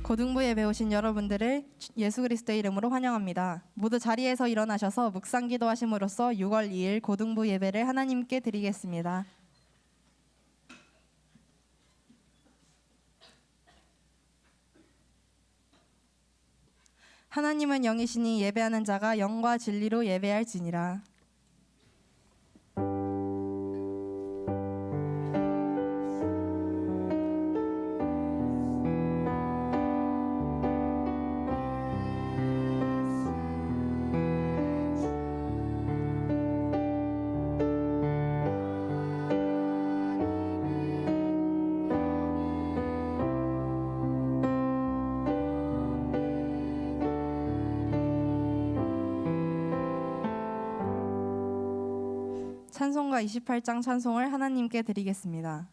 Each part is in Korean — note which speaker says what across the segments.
Speaker 1: 고등부 예배 오신 여러분들을 예수 그리스도의 이름으로 환영합니다. 모두 자리에서 일어나셔서 묵상 기도하심으로써 6월 2일 고등부 예배를 하나님께 드리겠습니다. 하나님은 영이시니 예배하는 자가 영과 진리로 예배할지니라. 찬송가 28장 찬송을 하나님께 드리겠습니다.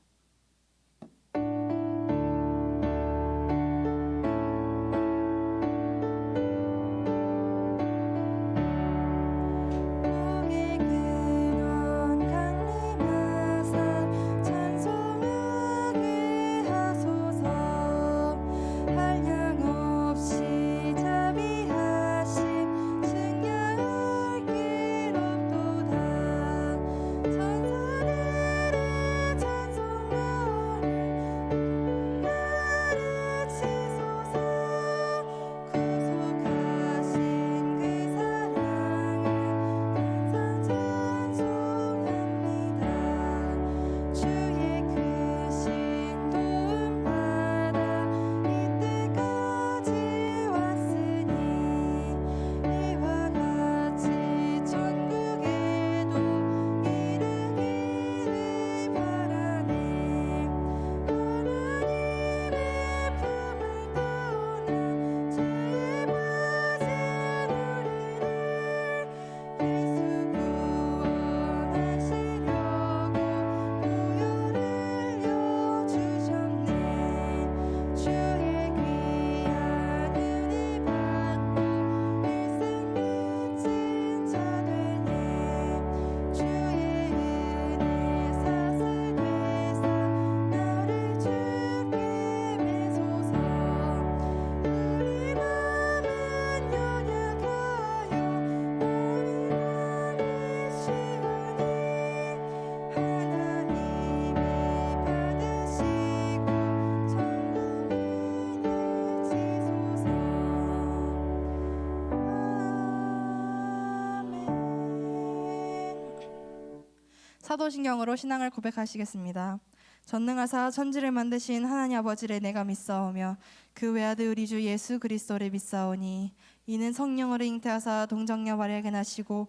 Speaker 1: 사도신경으로 신앙을 고백하시겠습니다. 전능하사 천지를 만드신 하나님 아버지를 내가 믿사오며 그 외아들 우리 주 예수 그리스도를 믿사오니 이는 성령으로 잉태하사 동정녀 마리아에게 나시고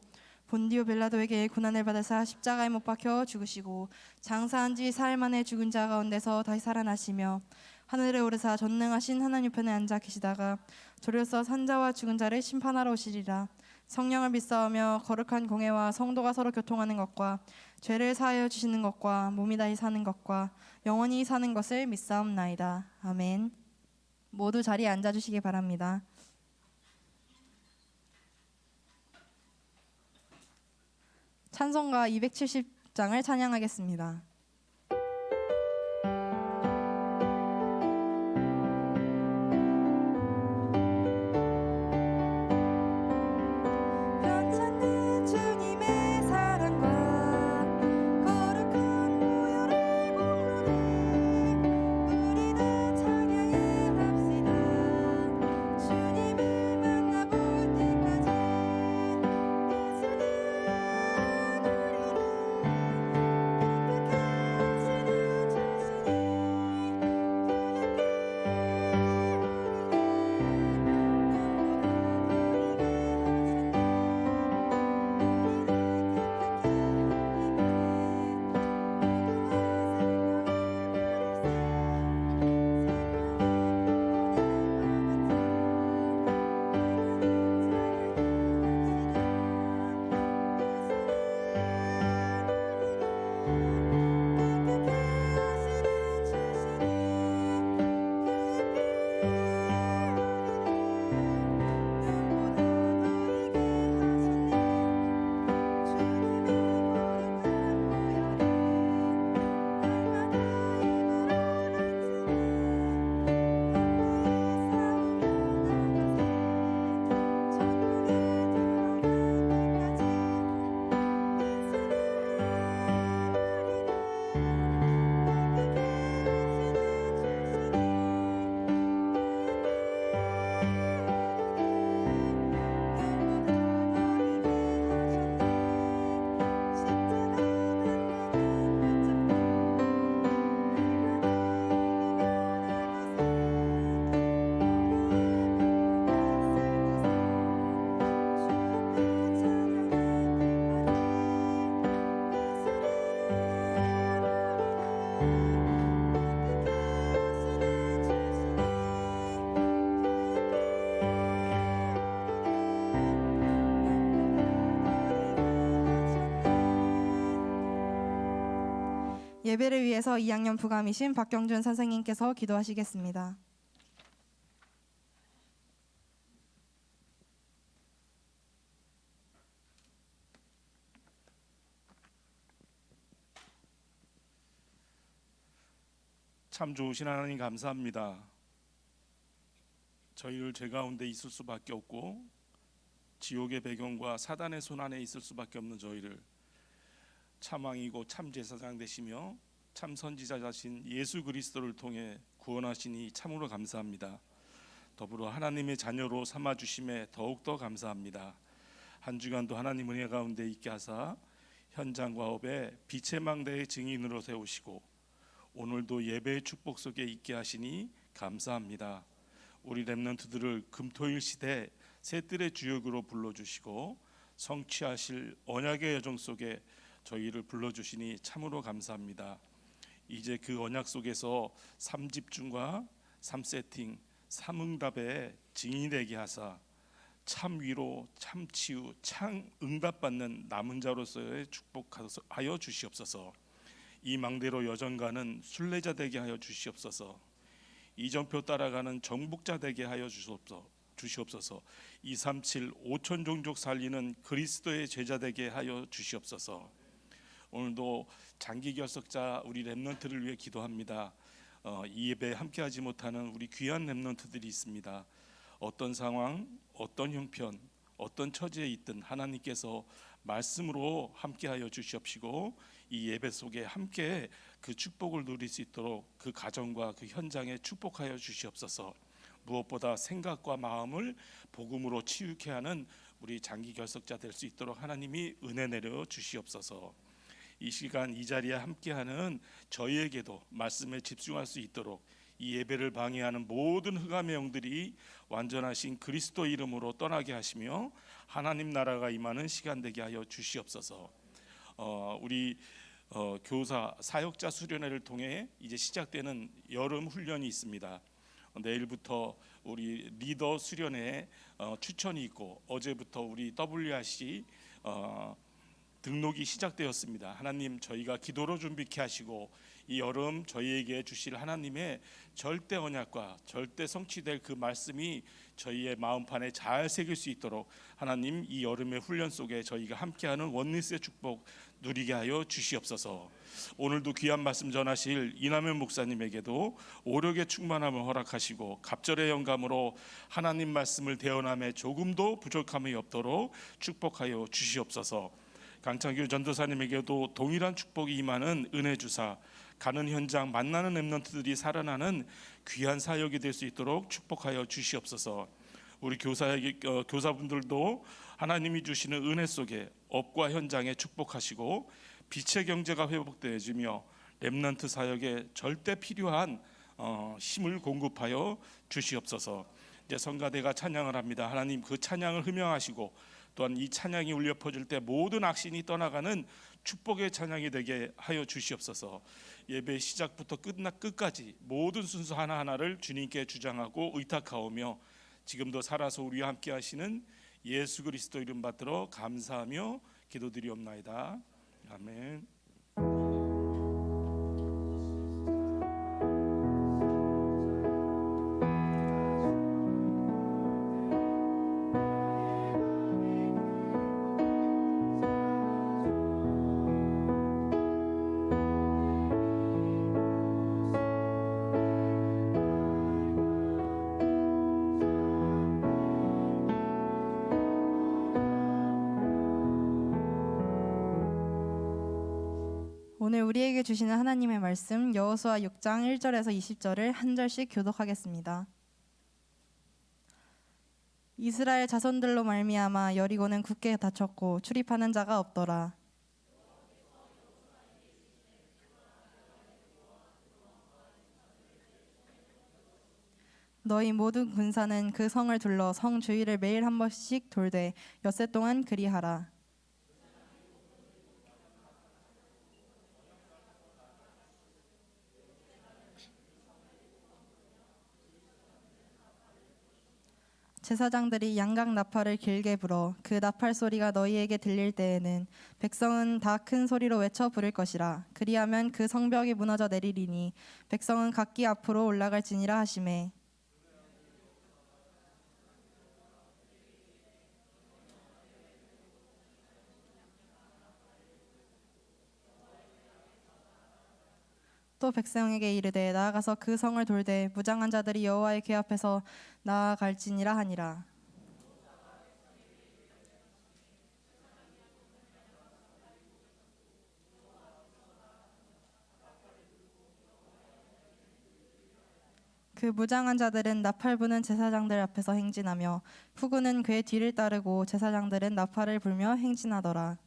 Speaker 1: 본디오 빌라도에게 고난을 받으사 십자가에 못 박혀 죽으시고 장사한 지 사흘 만에 죽은 자 가운데서 다시 살아나시며 하늘에 오르사 전능하신 하나님 편에 앉아 계시다가 도리어서 산자와 죽은 자를 심판하러 오시리라. 성령을 믿사오며 거룩한 공회와 성도가 서로 교통하는 것과 죄를 사하여 주시는 것과 몸이 다시 사는 것과 영원히 사는 것을 믿사옵나이다. 아멘. 모두 자리에 앉아주시기 바랍니다. 찬송가 270장을 찬양하겠습니다.
Speaker 2: 예수님
Speaker 1: 예배를 위해서 2학년 부감이신 박경준 선생님께서 기도하시겠습니다.
Speaker 2: 참 좋으신 하나님 감사합니다. 저희를 죄 가운데 있을 수밖에 없고 지옥의 배경과 사단의 손 안에 있을 수밖에 없는 저희를 참 왕이고 참 제사장 되시며 참 선지자자신 예수 그리스도를 통해 구원하시니 참으로 감사합니다. 더불어 하나님의 자녀로 삼아주심에 더욱더 감사합니다. 한 주간도 하나님 은혜 가운데 있게 하사 현장과 업에 빛의 망대의 증인으로 세우시고 오늘도 예배의 축복 속에 있게 하시니 감사합니다. 우리 렘넌트들을 금토일 시대 새뜰의 주역으로 불러주시고 성취하실 언약의 여정 속에 저희를 불러주시니 참으로 감사합니다. 이제 그 언약 속에서 3집중과 3세팅 3응답의 증인이 되게 하사 참 위로 참 치유 참 응답받는 남은 자로서의 축복하여 주시옵소서. 이 망대로 여정가는 순례자 되게 하여 주시옵소서. 이정표 따라가는 정복자 되게 하여 주시옵소서. 237 5천 종족 살리는 그리스도의 제자 되게 하여 주시옵소서. 오늘도 장기 결석자 우리 렘넌트를 위해 기도합니다. 이 예배에 함께하지 못하는 우리 귀한 렘넌트들이 있습니다. 어떤 상황, 어떤 형편, 어떤 처지에 있든 하나님께서 말씀으로 함께하여 주시옵시고 이 예배 속에 함께 그 축복을 누릴 수 있도록 그 가정과 그 현장에 축복하여 주시옵소서. 무엇보다 생각과 마음을 복음으로 치유케 하는 우리 장기 결석자 될 수 있도록 하나님이 은혜 내려 주시옵소서. 이 시간 이 자리에 함께하는 저희에게도 말씀에 집중할 수 있도록 이 예배를 방해하는 모든 흑암의 영들이 완전하신 그리스도 이름으로 떠나게 하시며 하나님 나라가 임하는 시간 되게 하여 주시옵소서. 우리 교사 사역자 수련회를 통해 이제 시작되는 여름 훈련이 있습니다. 내일부터 우리 리더 수련회 추천이 있고 어제부터 우리 WRC 등록이 시작되었습니다. 하나님 저희가 기도로 준비케 하시고 이 여름 저희에게 주실 하나님의 절대 언약과 절대 성취될 그 말씀이 저희의 마음판에 잘 새길 수 있도록 하나님 이 여름의 훈련 속에 저희가 함께하는 원리스의 축복 누리게 하여 주시옵소서. 오늘도 귀한 말씀 전하실 이남현 목사님에게도 오력의 충만함을 허락하시고 갑절의 영감으로 하나님 말씀을 대언함에 조금도 부족함이 없도록 축복하여 주시옵소서. 강창규 전도사님에게도 동일한 축복이 임하는 은혜 주사 가는 현장 만나는 렘넌트들이 살아나는 귀한 사역이 될 수 있도록 축복하여 주시옵소서. 우리 교사분들도 하나님이 주시는 은혜 속에 업과 현장에 축복하시고 빛의 경제가 회복되어지며 렘넌트 사역에 절대 필요한 힘을 공급하여 주시옵소서. 이제 성가대가 찬양을 합니다. 하나님 그 찬양을 흠명하시고 또한 이 찬양이 울려 퍼질 때 모든 악신이 떠나가는 축복의 찬양이 되게 하여 주시옵소서. 예배 시작부터 끝까지 모든 순서 하나하나를 주님께 주장하고 의탁하오며 지금도 살아서 우리와 함께 하시는 예수 그리스도 이름 받들어 감사하며 기도드리옵나이다. 아멘.
Speaker 1: 오늘 우리에게 주시는 하나님의 말씀 여호수아 6장 1절에서 20절을 한 절씩 교독하겠습니다. 이스라엘 자손들로 말미암아 여리고는 굳게 닫혔고 출입하는 자가 없더라. 너희 모든 군사는 그 성을 둘러 성 주위를 매일 한 번씩 돌되 엿새 동안 그리하라. 제사장들이 양각 나팔을 길게 불어 그 나팔 소리가 너희에게 들릴 때에는 백성은 다 큰 소리로 외쳐 부를 것이라. 그리하면 그 성벽이 무너져 내리리니 백성은 각기 앞으로 올라갈지니라 하시매. 또 백성에게 이르되 나아가서 그 성을 돌되 무장한 자들이 여호와의 궤 앞에서 나아갈지니라 하니라. 그 무장한 자들은 나팔 부는 제사장들 앞에서 행진하며 후군은 궤 뒤를 따르고 제사장들은 나팔을 불며 행진하더라.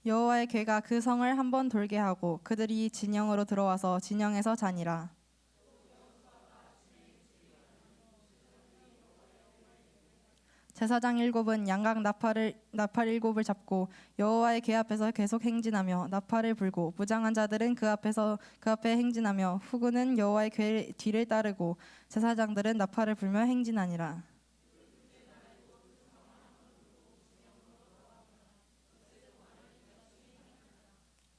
Speaker 1: 여호와의 궤가 그 성을 한 번 돌게 하고 그들이 진영으로 들어와서 진영에서 자니라. 제사장 일곱은 양각 나팔 일곱을 잡고 여호와의 궤 앞에서 계속 행진하며 나팔을 불고 무장한 자들은 그 앞에 행진하며 후군은 여호와의 궤 뒤를 따르고 제사장들은 나팔을 불며 행진하니라.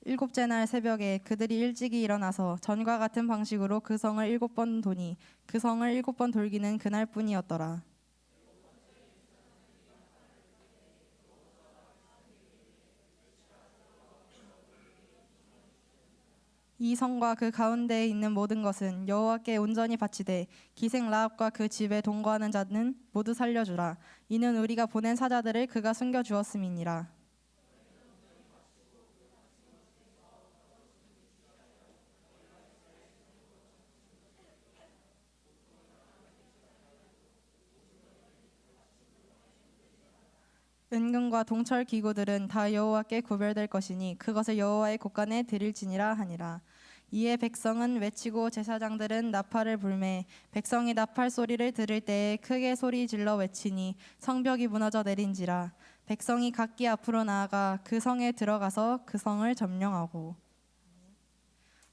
Speaker 1: 일곱째 날 새벽에 그들이 일찍이 일어나서 전과 같은 방식으로 그 성을 일곱 번 도니 그 성을 일곱 번 돌기는 그날뿐이었더라. 이 성과 그 가운데에 있는 모든 것은 여호와께 온전히 바치되 기생 라합과 그 집에 동거하는 자는 모두 살려주라. 이는 우리가 보낸 사자들을 그가 숨겨 주었음이니라. 은금과 동철 기구들은 다 여호와께 구별될 것이니 그것을 여호와의 곳간에 드릴지니라 하니라. 이에 백성은 외치고 제사장들은 나팔을 불매 백성이 나팔 소리를 들을 때에 크게 소리 질러 외치니 성벽이 무너져 내린지라. 백성이 각기 앞으로 나아가 그 성에 들어가서 그 성을 점령하고.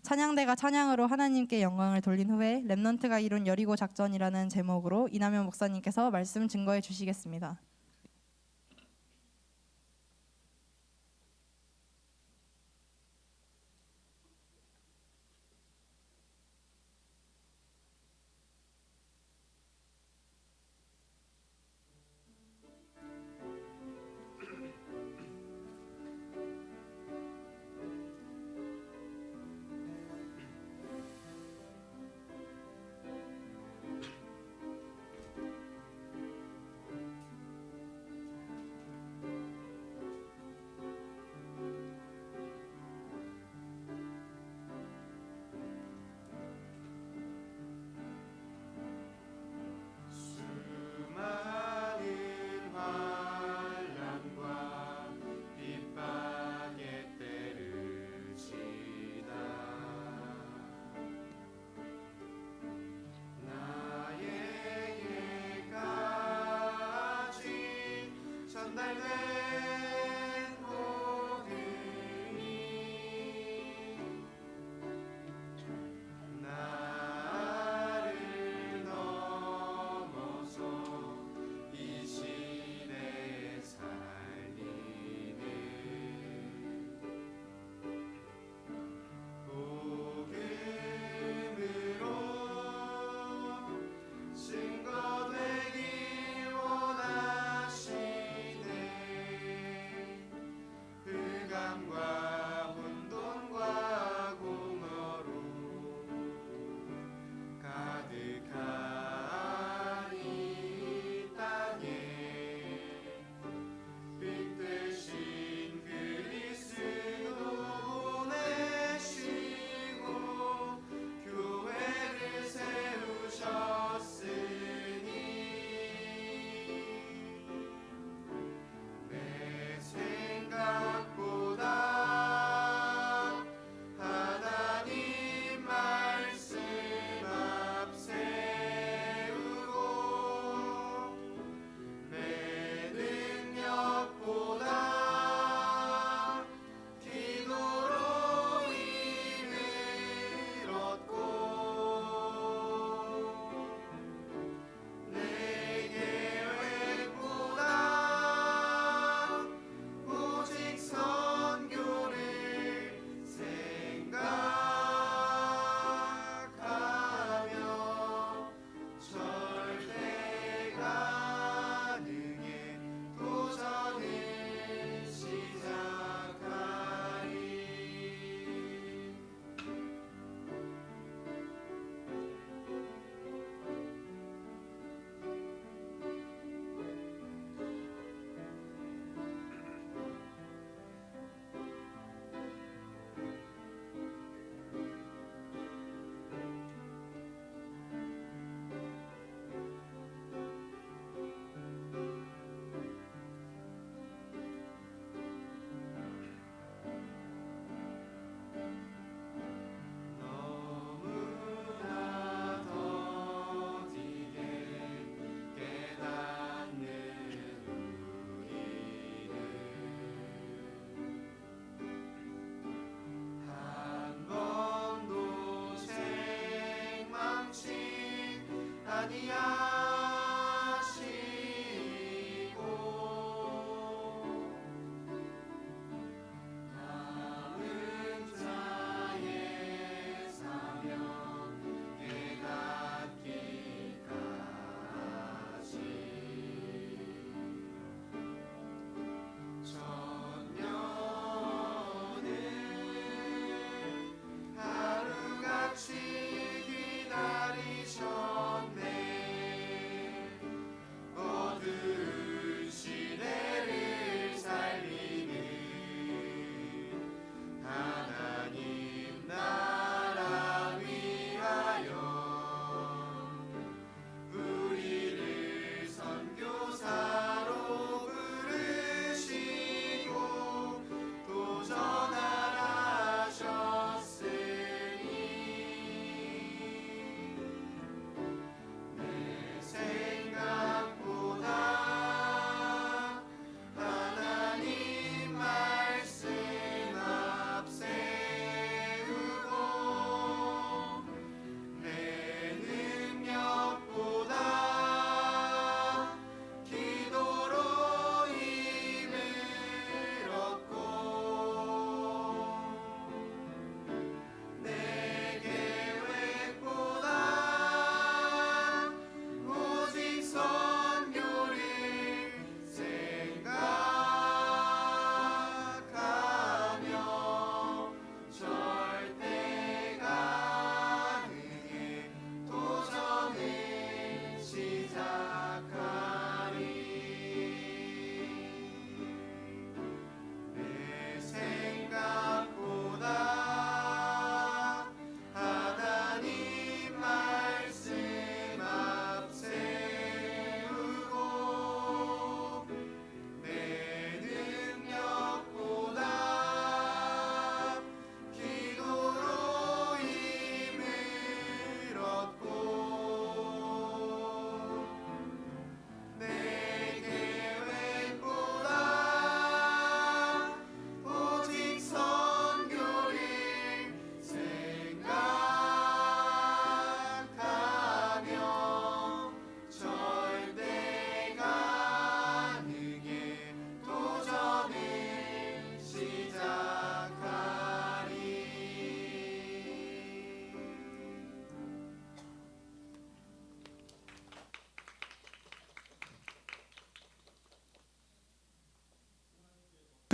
Speaker 1: 찬양대가 찬양으로 하나님께 영광을 돌린 후에 렘넌트가 이룬 여리고 작전이라는 제목으로 이남현 목사님께서 말씀 증거해 주시겠습니다.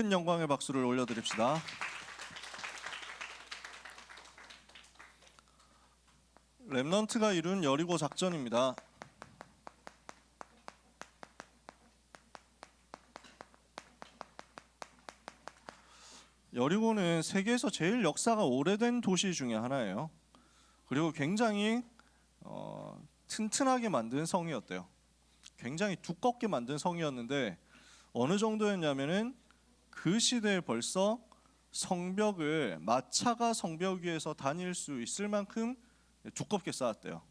Speaker 3: 큰 영광의 박수를 올려드립시다. 렘넌트가 이룬 여리고 작전입니다. 여리고는 세계에서 제일 역사가 오래된 도시 중에 하나예요. 그리고 굉장히 튼튼하게 만든 성이었대요. 굉장히 두껍게 만든 성이었는데 어느 정도였냐면은 그 시대에 벌써 성벽을 마차가 성벽 위에서 다닐 수 있을 만큼 두껍게 쌓았대요.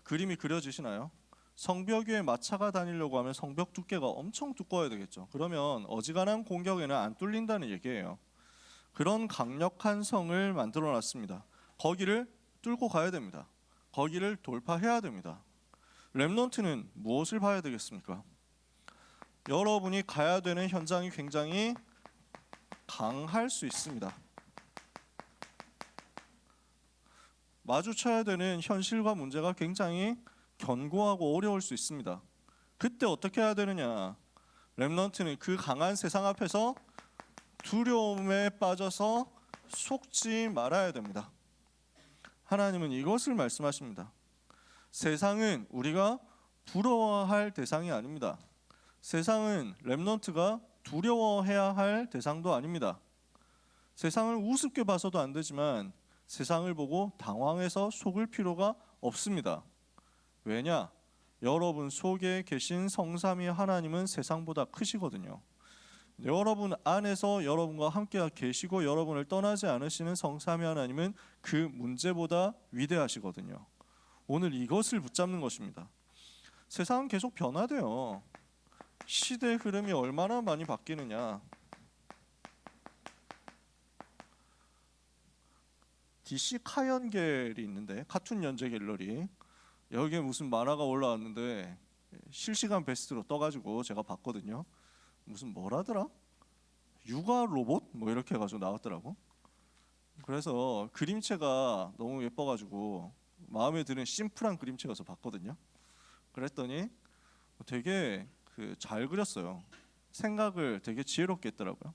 Speaker 3: 그림이 그려지시나요? 성벽 위에 마차가 다니려고 하면 성벽 두께가 엄청 두꺼워야 되겠죠. 그러면 어지간한 공격에는 안 뚫린다는 얘기예요. 그런 강력한 성을 만들어 놨습니다. 거기를 뚫고 가야 됩니다. 거기를 돌파해야 됩니다. 렘넌트는 무엇을 봐야 되겠습니까? 여러분이 가야 되는 현장이 굉장히 강할 수 있습니다. 마주쳐야 되는 현실과 문제가 굉장히 견고하고 어려울 수 있습니다. 그때 어떻게 해야 되느냐? 렘넌트는 그 강한 세상 앞에서 두려움에 빠져서 속지 말아야 됩니다. 하나님은 이것을 말씀하십니다. 세상은 우리가 부러워할 대상이 아닙니다. 세상은 렘넌트가 두려워해야 할 대상도 아닙니다. 세상을 우습게 봐서도 안 되지만 세상을 보고 당황해서 속을 필요가 없습니다. 왜냐? 여러분 속에 계신 성삼위 하나님은 세상보다 크시거든요. 여러분 안에서 여러분과 함께 계시고 여러분을 떠나지 않으시는 성삼위 하나님은 그 문제보다 위대하시거든요. 오늘 이것을 붙잡는 것입니다. 세상은 계속 변화돼요. 시대 흐름이 얼마나 많이 바뀌느냐. DC 카연겔이 있는데 카툰 연재 갤러리 여기에 무슨 만화가 올라왔는데 실시간 베스트로 떠가지고 제가 봤거든요. 무슨 뭐라더라? 육아 로봇? 뭐 이렇게 해가지고 나왔더라고. 그래서 그림체가 너무 예뻐가지고 마음에 드는 심플한 그림체여서 봤거든요. 그랬더니 되게 잘 그렸어요. 생각을 되게 지혜롭게 했더라고요.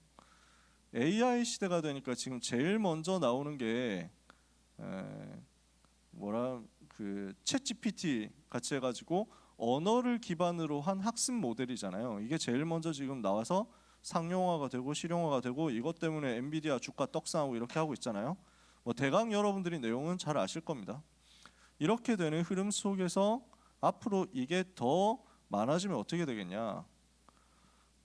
Speaker 3: AI 시대가 되니까 지금 제일 먼저 나오는 게 챗 GPT 같이 해가지고 언어를 기반으로 한 학습 모델이잖아요. 이게 제일 먼저 지금 나와서 상용화가 되고 실용화가 되고 이것 때문에 엔비디아 주가 떡상하고 이렇게 하고 있잖아요. 뭐 대강 여러분들이 내용은 잘 아실 겁니다. 이렇게 되는 흐름 속에서 앞으로 이게 더 많아지면 어떻게 되겠냐.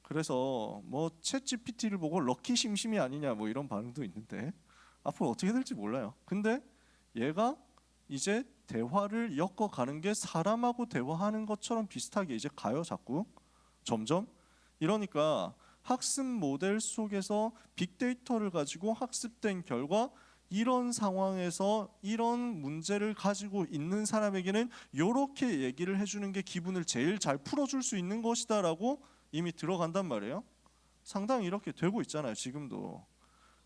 Speaker 3: 그래서 뭐 챗 GPT를 보고 럭키 심심이 아니냐 뭐 이런 반응도 있는데 앞으로 어떻게 될지 몰라요. 근데 얘가 이제 대화를 엮어가는 게 사람하고 대화하는 것처럼 비슷하게 이제 가요. 자꾸 점점. 이러니까 학습 모델 속에서 빅데이터를 가지고 학습된 결과 이런 상황에서 이런 문제를 가지고 있는 사람에게는 이렇게 얘기를 해주는 게 기분을 제일 잘 풀어줄 수 있는 것이다 라고 이미 들어간단 말이에요. 상당히 이렇게 되고 있잖아요. 지금도.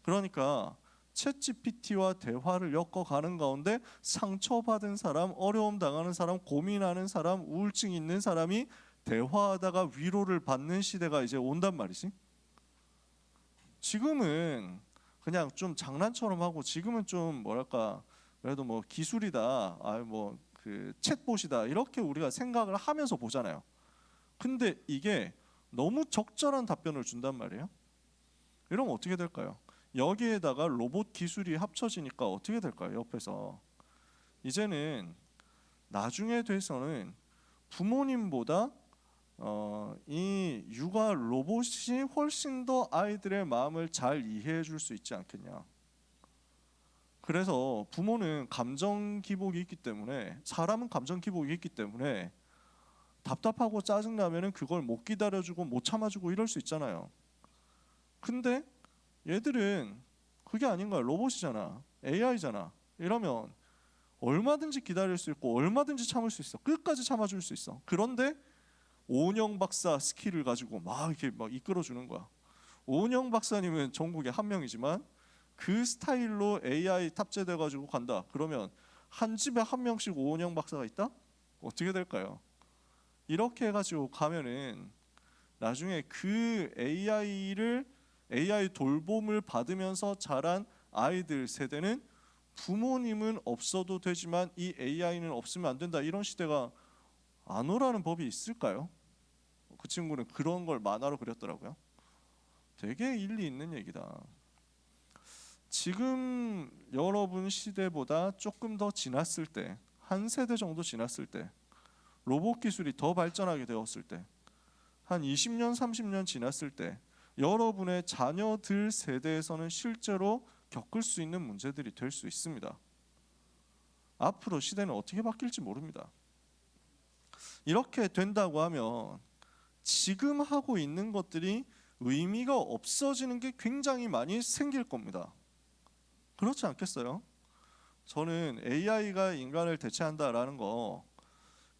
Speaker 3: 그러니까 챗 GPT와 대화를 엮어가는 가운데 상처받은 사람, 어려움 당하는 사람, 고민하는 사람, 우울증 있는 사람이 대화하다가 위로를 받는 시대가 이제 온단 말이지. 지금은 그냥 좀 장난처럼 하고 지금은 좀 뭐랄까 그래도 뭐 기술이다, 챗봇이다 이렇게 우리가 생각을 하면서 보잖아요. 근데 이게 너무 적절한 답변을 준단 말이에요. 이러면 어떻게 될까요? 여기에다가 로봇 기술이 합쳐지니까 어떻게 될까요? 옆에서 이제는 나중에 돼서는 부모님보다 이 육아 로봇이 훨씬 더 아이들의 마음을 잘 이해해 줄 수 있지 않겠냐. 그래서 부모는 감정 기복이 있기 때문에 사람은 감정 기복이 있기 때문에 답답하고 짜증나면은 그걸 못 기다려주고 못 참아주고 이럴 수 있잖아요. 근데 얘들은 그게 아닌 거야. 로봇이잖아. AI잖아. 이러면 얼마든지 기다릴 수 있고 얼마든지 참을 수 있어. 끝까지 참아줄 수 있어. 그런데 오은영 박사 스킬을 가지고 막 이렇게 막 이끌어주는 거야. 오은영 박사님은 전국에 한 명이지만 그 스타일로 AI 탑재돼가지고 간다. 그러면 한 집에 한 명씩 오은영 박사가 있다? 어떻게 될까요? 이렇게 해가지고 가면은 나중에 그 AI 돌봄을 받으면서 자란 아이들 세대는 부모님은 없어도 되지만 이 AI는 없으면 안 된다, 이런 시대가 안 오라는 법이 있을까요? 그 친구는 그런 걸 만화로 그렸더라고요. 되게 일리 있는 얘기다. 지금 여러분 시대보다 조금 더 지났을 때, 한 세대 정도 지났을 때, 로봇 기술이 더 발전하게 되었을 때, 한 20년, 30년 지났을 때 여러분의 자녀들 세대에서는 실제로 겪을 수 있는 문제들이 될 수 있습니다. 앞으로 시대는 어떻게 바뀔지 모릅니다. 이렇게 된다고 하면 지금 하고 있는 것들이 의미가 없어지는 게 굉장히 많이 생길 겁니다. 그렇지 않겠어요? 저는 AI가 인간을 대체한다라는 거,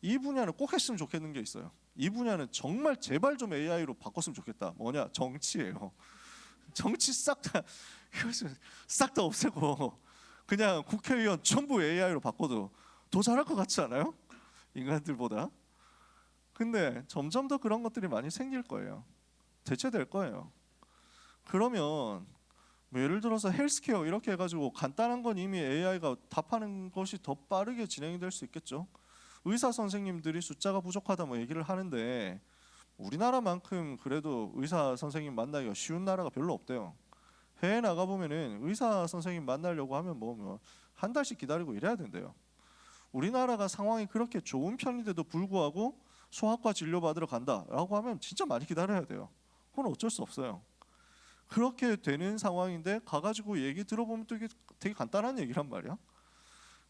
Speaker 3: 이 분야는 꼭 했으면 좋겠는 게 있어요. 이 분야는 정말 제발 좀 AI로 바꿨으면 좋겠다. 뭐냐? 정치예요. 정치 싹 다 없애고 그냥 국회의원 전부 AI로 바꿔도 더 잘할 것 같지 않아요? 인간들보다. 근데 점점 더 그런 것들이 많이 생길 거예요. 대체될 거예요. 그러면 뭐 예를 들어서 헬스케어 이렇게 해가지고 간단한 건 이미 AI가 답하는 것이 더 빠르게 진행이 될 수 있겠죠. 의사 선생님들이 숫자가 부족하다 뭐 얘기를 하는데 우리나라만큼 그래도 의사 선생님 만나기가 쉬운 나라가 별로 없대요. 해외 나가 보면은 의사 선생님 만나려고 하면 뭐 한 달씩 기다리고 이래야 된대요. 우리나라가 상황이 그렇게 좋은 편인데도 불구하고 소아과 진료 받으러 간다라고 하면 진짜 많이 기다려야 돼요. 그건 어쩔 수 없어요. 그렇게 되는 상황인데 가가지고 얘기 들어보면 또 이게 되게 간단한 얘기란 말이야.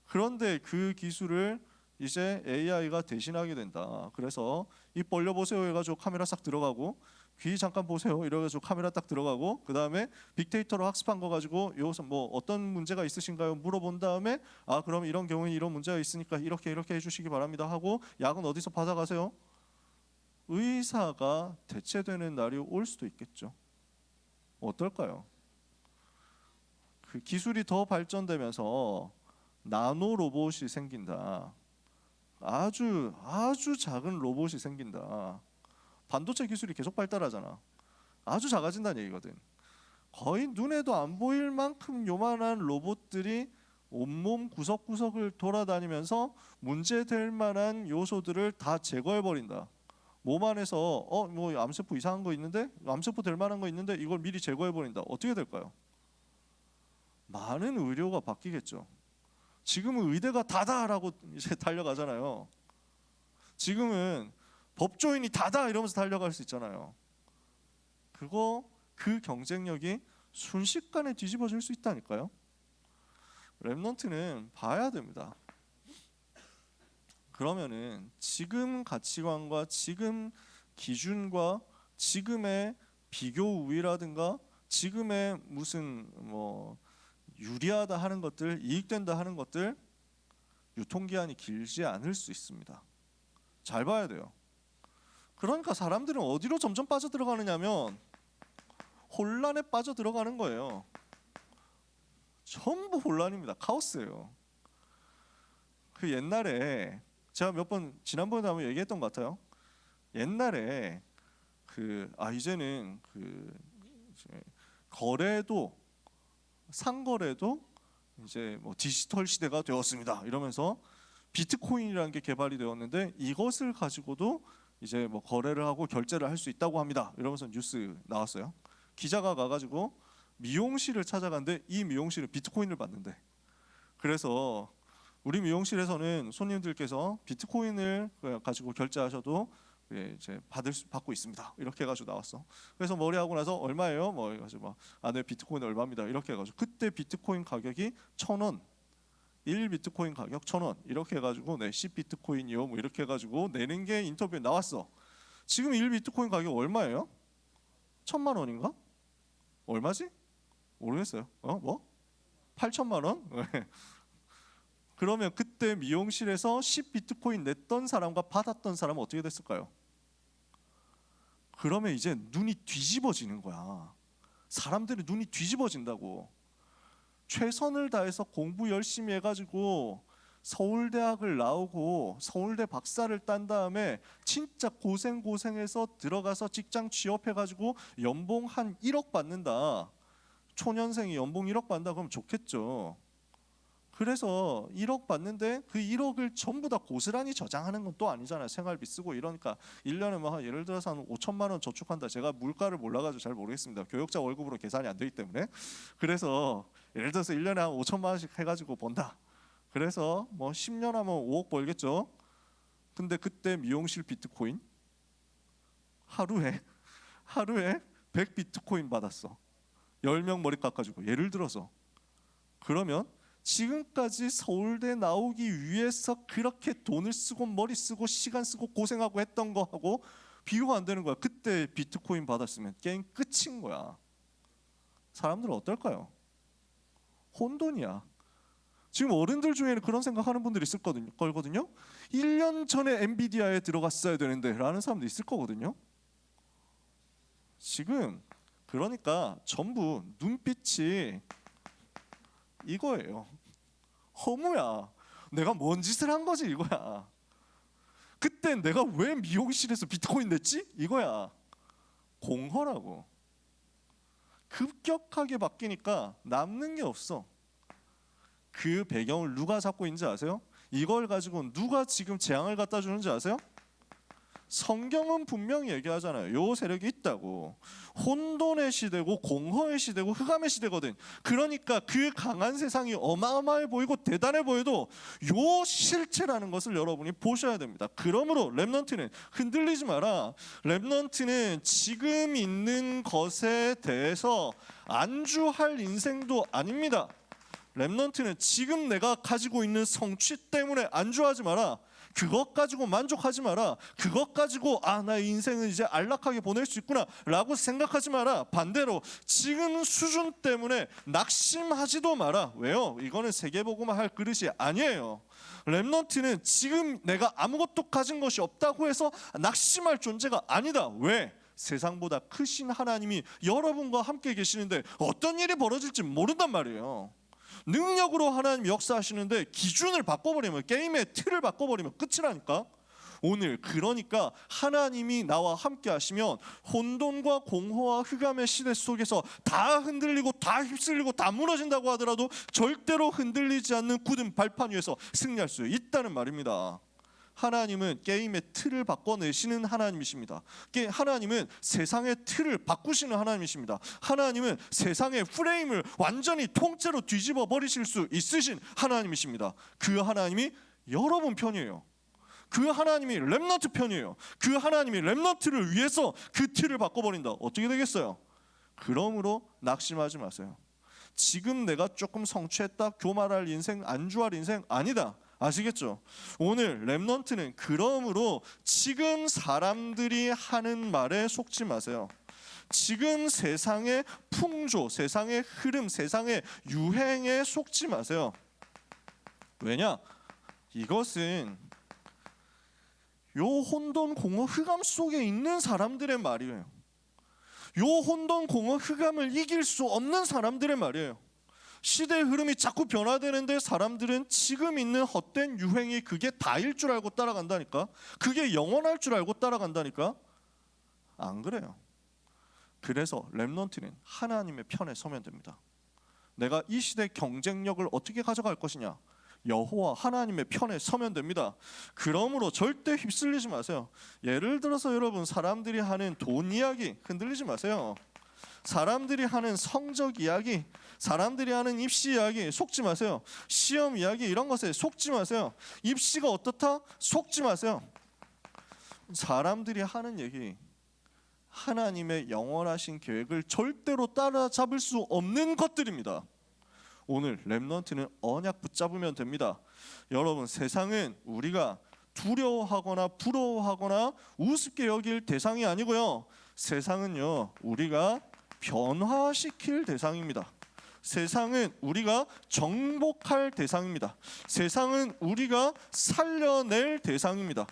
Speaker 3: 그런데 그 기술을 이제 AI가 대신하게 된다. 그래서 입 벌려보세요 해가지고 카메라 싹 들어가고, 귀 잠깐 보세요 이래가지고 카메라 딱 들어가고, 그 다음에 빅데이터로 학습한 거 가지고 여기서 뭐 어떤 문제가 있으신가요 물어본 다음에 아 그럼 이런 경우에 이런 문제가 있으니까 이렇게 해주시기 바랍니다 하고 약은 어디서 받아가세요. 의사가 대체되는 날이 올 수도 있겠죠. 어떨까요? 그 기술이 더 발전되면서 나노 로봇이 생긴다. 아주 작은 로봇이 생긴다. 반도체 기술이 계속 발달하잖아. 아주 작아진다는 얘기거든. 거의 눈에도 안 보일 만큼 요만한 로봇들이 온몸 구석구석을 돌아다니면서 문제될 만한 요소들을 다 제거해 버린다. 몸 안에서 뭐 암세포 이상한 거 있는데, 암세포 될 만한 거 있는데 이걸 미리 제거해 버린다. 어떻게 될까요? 많은 의료가 바뀌겠죠. 지금은 의대가 다다라고 이제 달려가잖아요. 지금은 법조인이 다다 이러면서 달려갈 수 있잖아요. 그 경쟁력이 순식간에 뒤집어질 수 있다니까요. 랩넌트는 봐야 됩니다. 그러면은 지금 가치관과 지금 기준과 지금의 비교 우위라든가 지금의 무슨 뭐 유리하다 하는 것들, 이익된다 하는 것들, 유통기한이 길지 않을 수 있습니다. 잘 봐야 돼요. 그러니까 사람들은 어디로 점점 빠져들어가느냐면 혼란에 빠져들어가는 거예요. 전부 혼란입니다. 카오스예요. 그 옛날에 제가 몇 번 지난번에 한번 얘기했던 것 같아요. 옛날에 이제는 이제 거래도 상거래도 이제 뭐 디지털 시대가 되었습니다. 이러면서 비트코인이라는 게 개발이 되었는데 이것을 가지고도 이제 뭐 거래를 하고 결제를 할 수 있다고 합니다. 이러면서 뉴스 나왔어요. 기자가 가가지고 미용실을 찾아갔는데 이 미용실은 비트코인을 받는데, 그래서 우리 미용실에서는 손님들께서 비트코인을 가지고 결제하셔도 이제 받고 있습니다. 이렇게 해가지고 나왔어. 그래서 머리하고 나서 얼마예요? 뭐 해가지고 네 비트코인 얼마입니다. 이렇게 해가지고 그때 비트코인 가격이 1,000원, 1비트코인 가격 1,000원 이렇게 해가지고 10비트코인이요 뭐 이렇게 해가지고 내는 게 인터뷰에 나왔어. 지금 1비트코인 가격 얼마예요? 1,000만 원인가? 얼마지? 모르겠어요. 뭐? 8천만 원? 그러면 그때 미용실에서 10비트코인 냈던 사람과 받았던 사람은 어떻게 됐을까요? 그러면 이제 눈이 뒤집어지는 거야. 사람들이 눈이 뒤집어진다고. 최선을 다해서 공부 열심히 해가지고 서울대학을 나오고 서울대 박사를 딴 다음에 진짜 고생해서 들어가서 직장 취업해가지고 연봉 한 1억 받는다. 초년생이 연봉 1억 받는다 그러면 좋겠죠. 그래서 1억 받는데 그 1억을 전부 다 고스란히 저장하는 건 또 아니잖아요. 생활비 쓰고 이러니까 1년에 뭐 예를 들어서 한 5천만 원 저축한다. 제가 물가를 몰라가지고 잘 모르겠습니다. 교역자 월급으로 계산이 안 되기 때문에. 그래서 예를 들어서 1년에 한 5천만 원씩 해가지고 번다. 그래서 뭐 10년 하면 5억 벌겠죠. 근데 그때 미용실 비트코인 하루에 100 비트코인 받았어. 10명 머리 깎아주고 예를 들어서. 그러면 지금까지 서울대 나오기 위해서 그렇게 돈을 쓰고 머리 쓰고 시간 쓰고 고생하고 했던 거하고 비교가 안 되는 거야. 그때 비트코인 받았으면 게임 끝인 거야. 사람들은 어떨까요? 혼돈이야. 지금 어른들 중에는 그런 생각하는 분들이 있을 거거든요. 1년 전에 엔비디아에 들어갔어야 되는데 라는 사람도 있을 거거든요. 지금 그러니까 전부 눈빛이 이거예요. 허무야. 내가 뭔 짓을 한 거지 이거야. 그때 내가 왜 미용실에서 비트코인 냈지? 이거야. 공허라고. 급격하게 바뀌니까 남는 게 없어. 그 배경을 누가 잡고 있는지 아세요? 이걸 가지고 누가 지금 재앙을 갖다 주는지 아세요? 성경은 분명히 얘기하잖아요. 요 세력이 있다고. 혼돈의 시대고 공허의 시대고 흑암의 시대거든. 그러니까 그 강한 세상이 어마어마해 보이고 대단해 보여도 요 실체라는 것을 여러분이 보셔야 됩니다. 그러므로 렘넌트는 흔들리지 마라. 렘넌트는 지금 있는 것에 대해서 안주할 인생도 아닙니다. 렘넌트는 지금 내가 가지고 있는 성취 때문에 안주하지 마라. 그것 가지고 만족하지 마라. 그것 가지고 나의 인생은 이제 안락하게 보낼 수 있구나 라고 생각하지 마라. 반대로 지금 수준 때문에 낙심하지도 마라. 왜요? 이거는 세계복음화 할 그릇이 아니에요. 렘넌트는 지금 내가 아무것도 가진 것이 없다고 해서 낙심할 존재가 아니다. 왜? 세상보다 크신 하나님이 여러분과 함께 계시는데 어떤 일이 벌어질지 모른단 말이에요. 능력으로 하나님 역사하시는데 기준을 바꿔버리면, 게임의 틀을 바꿔버리면 끝이라니까. 오늘 그러니까 하나님이 나와 함께 하시면 혼돈과 공허와 흑암의 시대 속에서 다 흔들리고 다 휩쓸리고 다 무너진다고 하더라도 절대로 흔들리지 않는 굳은 발판 위에서 승리할 수 있다는 말입니다. 하나님은 게임의 틀을 바꿔내시는 하나님이십니다. 하나님은 세상의 틀을 바꾸시는 하나님이십니다. 하나님은 세상의 프레임을 완전히 통째로 뒤집어 버리실 수 있으신 하나님이십니다. 그 하나님이 여러분 편이에요. 그 하나님이 렘넌트 편이에요. 그 하나님이 렘넌트를 위해서 그 틀을 바꿔버린다. 어떻게 되겠어요? 그러므로 낙심하지 마세요. 지금 내가 조금 성취했다, 교만할 인생, 안주할 인생 아니다. 아시겠죠? 오늘 렘넌트는 그러므로 지금 사람들이 하는 말에 속지 마세요. 지금 세상의 풍조, 세상의 흐름, 세상의 유행에 속지 마세요. 왜냐? 이것은 요 혼돈, 공허, 흑암 속에 있는 사람들의 말이에요. 요 혼돈, 공허, 흑암을 이길 수 없는 사람들의 말이에요. 시대의 흐름이 자꾸 변화되는데 사람들은 지금 있는 헛된 유행이 그게 다일 줄 알고 따라간다니까. 그게 영원할 줄 알고 따라간다니까. 안 그래요. 그래서 렘넌트는 하나님의 편에 서면 됩니다. 내가 이 시대 경쟁력을 어떻게 가져갈 것이냐, 여호와 하나님의 편에 서면 됩니다. 그러므로 절대 휩쓸리지 마세요. 예를 들어서 여러분, 사람들이 하는 돈 이야기 흔들리지 마세요. 사람들이 하는 성적 이야기, 사람들이 하는 입시 이야기 속지 마세요. 시험 이야기 이런 것에 속지 마세요. 입시가 어떻다? 속지 마세요. 사람들이 하는 얘기, 하나님의 영원하신 계획을 절대로 따라잡을 수 없는 것들입니다. 오늘 렘넌트는 언약 붙잡으면 됩니다. 여러분, 세상은 우리가 두려워하거나 부러워하거나 우습게 여길 대상이 아니고요. 세상은요, 우리가 변화시킬 대상입니다. 세상은 우리가 정복할 대상입니다. 세상은 우리가 살려낼 대상입니다.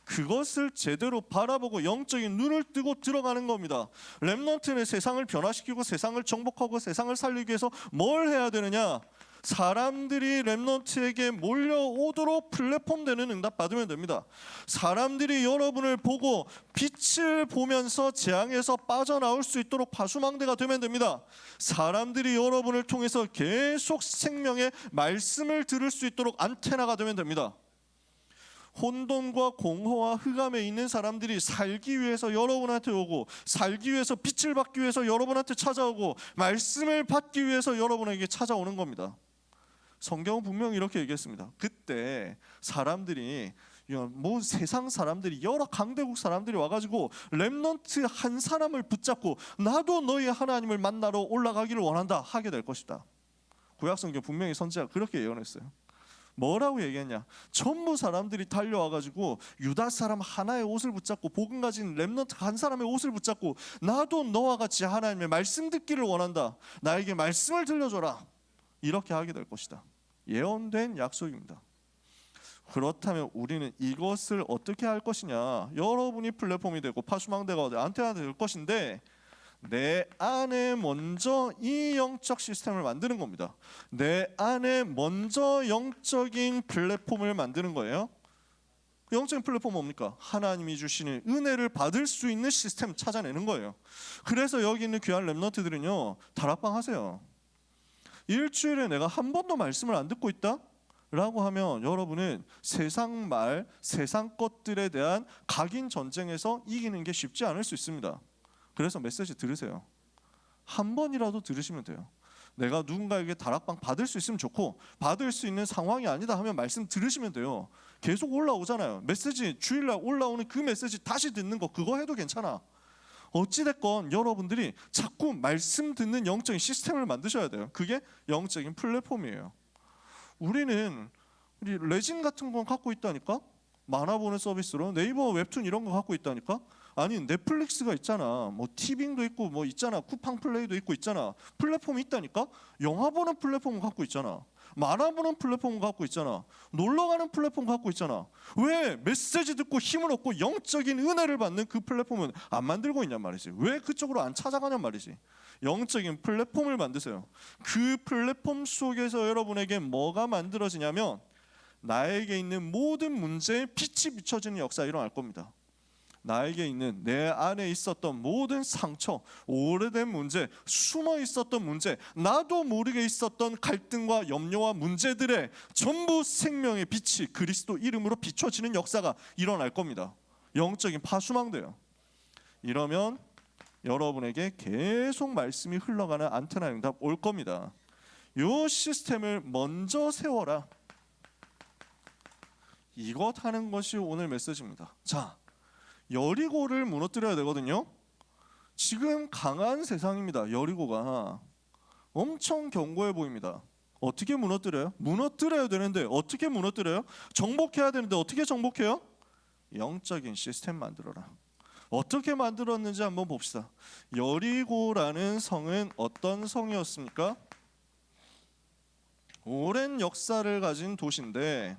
Speaker 3: 그것을 제대로 바라보고 영적인 눈을 뜨고 들어가는 겁니다. 렘넌트는 세상을 변화시키고 세상을 정복하고 세상을 살리기 위해서 뭘 해야 되느냐? 사람들이 렘넌트에게 몰려오도록 플랫폼 되는 응답 받으면 됩니다. 사람들이 여러분을 보고 빛을 보면서 재앙에서 빠져나올 수 있도록 파수망대가 되면 됩니다. 사람들이 여러분을 통해서 계속 생명의 말씀을 들을 수 있도록 안테나가 되면 됩니다. 혼돈과 공허와 흑암에 있는 사람들이 살기 위해서 여러분한테 오고, 살기 위해서 빛을 받기 위해서 여러분한테 찾아오고, 말씀을 받기 위해서 여러분에게 찾아오는 겁니다. 성경은 분명히 이렇게 얘기했습니다. 그때 사람들이, 뭐 세상 사람들이, 여러 강대국 사람들이 와가지고 렘넌트 한 사람을 붙잡고 나도 너희 하나님을 만나러 올라가기를 원한다 하게 될 것이다. 구약성경 분명히 선지자가 그렇게 예언했어요. 뭐라고 얘기했냐? 전부 사람들이 달려와가지고 유다 사람 하나의 옷을 붙잡고, 복음 가진 렘넌트 한 사람의 옷을 붙잡고 나도 너와 같이 하나님의 말씀 듣기를 원한다, 나에게 말씀을 들려줘라, 이렇게 하게 될 것이다. 예언된 약속입니다. 그렇다면 우리는 이것을 어떻게 할 것이냐? 여러분이 플랫폼이 되고 파수망대가 안테나가 될 것인데, 내 안에 먼저 이 영적 시스템을 만드는 겁니다. 내 안에 먼저 영적인 플랫폼을 만드는 거예요. 그 영적인 플랫폼은 뭡니까? 하나님이 주시는 은혜를 받을 수 있는 시스템 찾아내는 거예요. 그래서 여기 있는 귀한 렘넌트들은요, 다락방 하세요. 일주일에 내가 한 번도 말씀을 안 듣고 있다? 라고 하면 여러분은 세상 말, 세상 것들에 대한 각인 전쟁에서 이기는 게 쉽지 않을 수 있습니다. 그래서 메시지 들으세요. 한 번이라도 들으시면 돼요. 내가 누군가에게 다락방 받을 수 있으면 좋고, 받을 수 있는 상황이 아니다 하면 말씀 들으시면 돼요. 계속 올라오잖아요. 메시지 주일날 올라오는 그 메시지 다시 듣는 거, 그거 해도 괜찮아. 어찌됐건 여러분들이 자꾸 말씀 듣는 영적인 시스템을 만드셔야 돼요. 그게 영적인 플랫폼이에요. 우리는 레진 같은 건 갖고 있다니까? 만화 보는 서비스로 네이버 웹툰 이런 거 갖고 있다니까? 아니 넷플릭스가 있잖아, 뭐 티빙도 있고 뭐 있잖아, 쿠팡 플레이도 있고 있잖아. 플랫폼이 있다니까? 영화 보는 플랫폼 갖고 있잖아, 만화 보는 플랫폼 갖고 있잖아, 놀러 가는 플랫폼 갖고 있잖아. 왜 메시지 듣고 힘을 얻고 영적인 은혜를 받는 그 플랫폼은 안 만들고 있냔 말이지. 왜 그쪽으로 안 찾아가냔 말이지. 영적인 플랫폼을 만드세요. 그 플랫폼 속에서 여러분에게 뭐가 만들어지냐면, 나에게 있는 모든 문제에 빛이 비춰지는 역사가 일어날 겁니다. 나에게 있는, 내 안에 있었던 모든 상처, 오래된 문제, 숨어 있었던 문제, 나도 모르게 있었던 갈등과 염려와 문제들의 전부 생명의 빛이 그리스도 이름으로 비춰지는 역사가 일어날 겁니다. 영적인 파수망대요. 이러면 여러분에게 계속 말씀이 흘러가는 안테나 응답 올 겁니다. 이 시스템을 먼저 세워라. 이것 하는 것이 오늘 메시지입니다. 자, 여리고를 무너뜨려야 되거든요. 지금 강한 세상입니다. 여리고가 엄청 견고해 보입니다. 어떻게 무너뜨려요? 무너뜨려야 되는데 어떻게 무너뜨려요? 정복해야 되는데 어떻게 정복해요? 영적인 시스템 만들어라. 어떻게 만들었는지 한번 봅시다. 여리고라는 성은 어떤 성이었습니까? 오랜 역사를 가진 도시인데,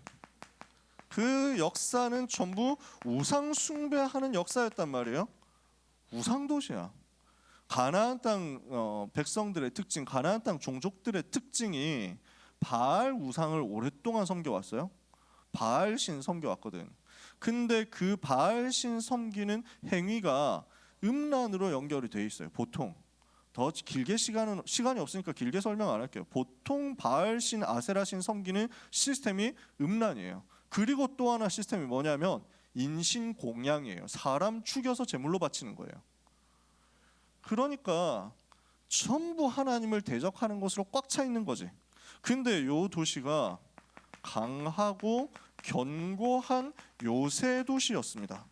Speaker 3: 그 역사는 전부 우상 숭배하는 역사였단 말이에요. 우상 도시야. 가나안 땅 백성들의 특징, 가나안 땅 종족들의 특징이 바알 우상을 오랫동안 섬겨왔어요. 바알 신 섬겨왔거든. 근데 그 바알 신 섬기는 행위가 음란으로 연결이 돼 있어요. 보통 더 길게 시간이 없으니까 길게 설명 안 할게요. 보통 바알 신, 아세라 신 섬기는 시스템이 음란이에요. 그리고 또 하나 시스템이 뭐냐면 인신공양이에요. 사람 죽여서 제물로 바치는 거예요. 그러니까 전부 하나님을 대적하는 것으로 꽉 차 있는 거지. 근데 이 도시가 강하고 견고한 요새 도시였습니다.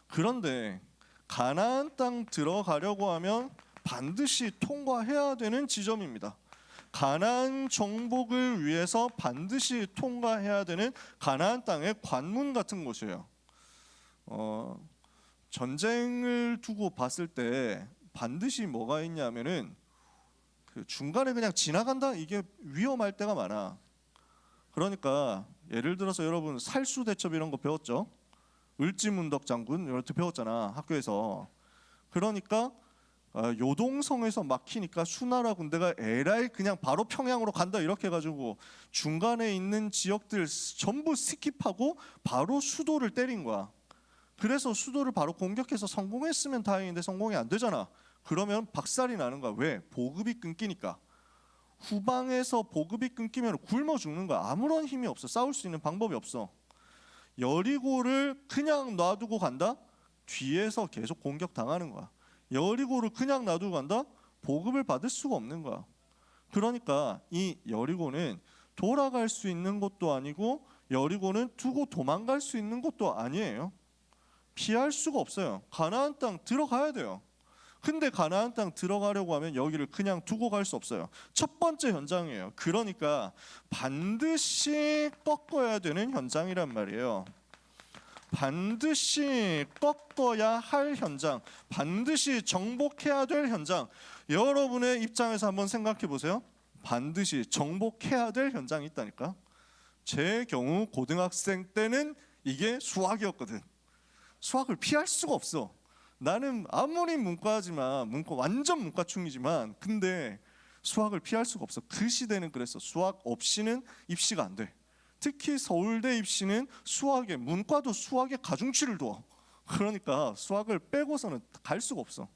Speaker 3: 그런데 가나안 땅 들어가려고 하면 반드시 통과해야 되는 지점입니다. 가나안 정복을 위해서 반드시 통과해야 되는 가나안 땅의 관문 같은 곳이에요. 전쟁을 두고 봤을 때 반드시 뭐가 있냐면은 그 중간에 그냥 지나간다, 이게 위험할 때가 많아. 그러니까 예를 들어서 여러분 살수대첩 이런 거 배웠죠? 을지문덕 장군 이렇게 배웠잖아, 학교에서. 그러니까 요동성에서 막히니까 수나라 군대가 에라이 그냥 바로 평양으로 간다 이렇게 해가지고 중간에 있는 지역들 전부 스킵하고 바로 수도를 때린 거야. 그래서 수도를 바로 공격해서 성공했으면 다행인데 성공이 안 되잖아. 그러면 박살이 나는 거야. 왜? 보급이 끊기니까. 후방에서 보급이 끊기면 굶어 죽는 거야. 아무런 힘이 없어. 싸울 수 있는 방법이 없어. 여리고를 그냥 놔두고 간다? 뒤에서 계속 공격당하는 거야. 여리고를 그냥 놔두고 간다? 보급을 받을 수가 없는 거야. 그러니까 이 여리고는 돌아갈 수 있는 것도 아니고 여리고는 두고 도망갈 수 있는 것도 아니에요. 피할 수가 없어요. 가나안 땅 들어가야 돼요. 근데 가나안 땅 들어가려고 하면 여기를 그냥 두고 갈 수 없어요. 첫 번째 현장이에요. 그러니까 반드시 꺾어야 되는 현장이란 말이에요. 반드시 꺾어야 할 현장, 반드시 정복해야 될 현장. 여러분의 입장에서 한번 생각해 보세요. 반드시 정복해야 될 현장이 있다니까. 제 경우 고등학생 때는 이게 수학이었거든. 수학을 피할 수가 없어. 나는 아무리 문과지만 완전 문과충이지만 근데 수학을 피할 수가 없어. 그 시대는 그랬어. 수학 없이는 입시가 안 돼. 특히 서울대 입시는 수학에 문과도 수학에 가중치를 둬. 그러니까 수학을 빼고서는 갈 수가 없어.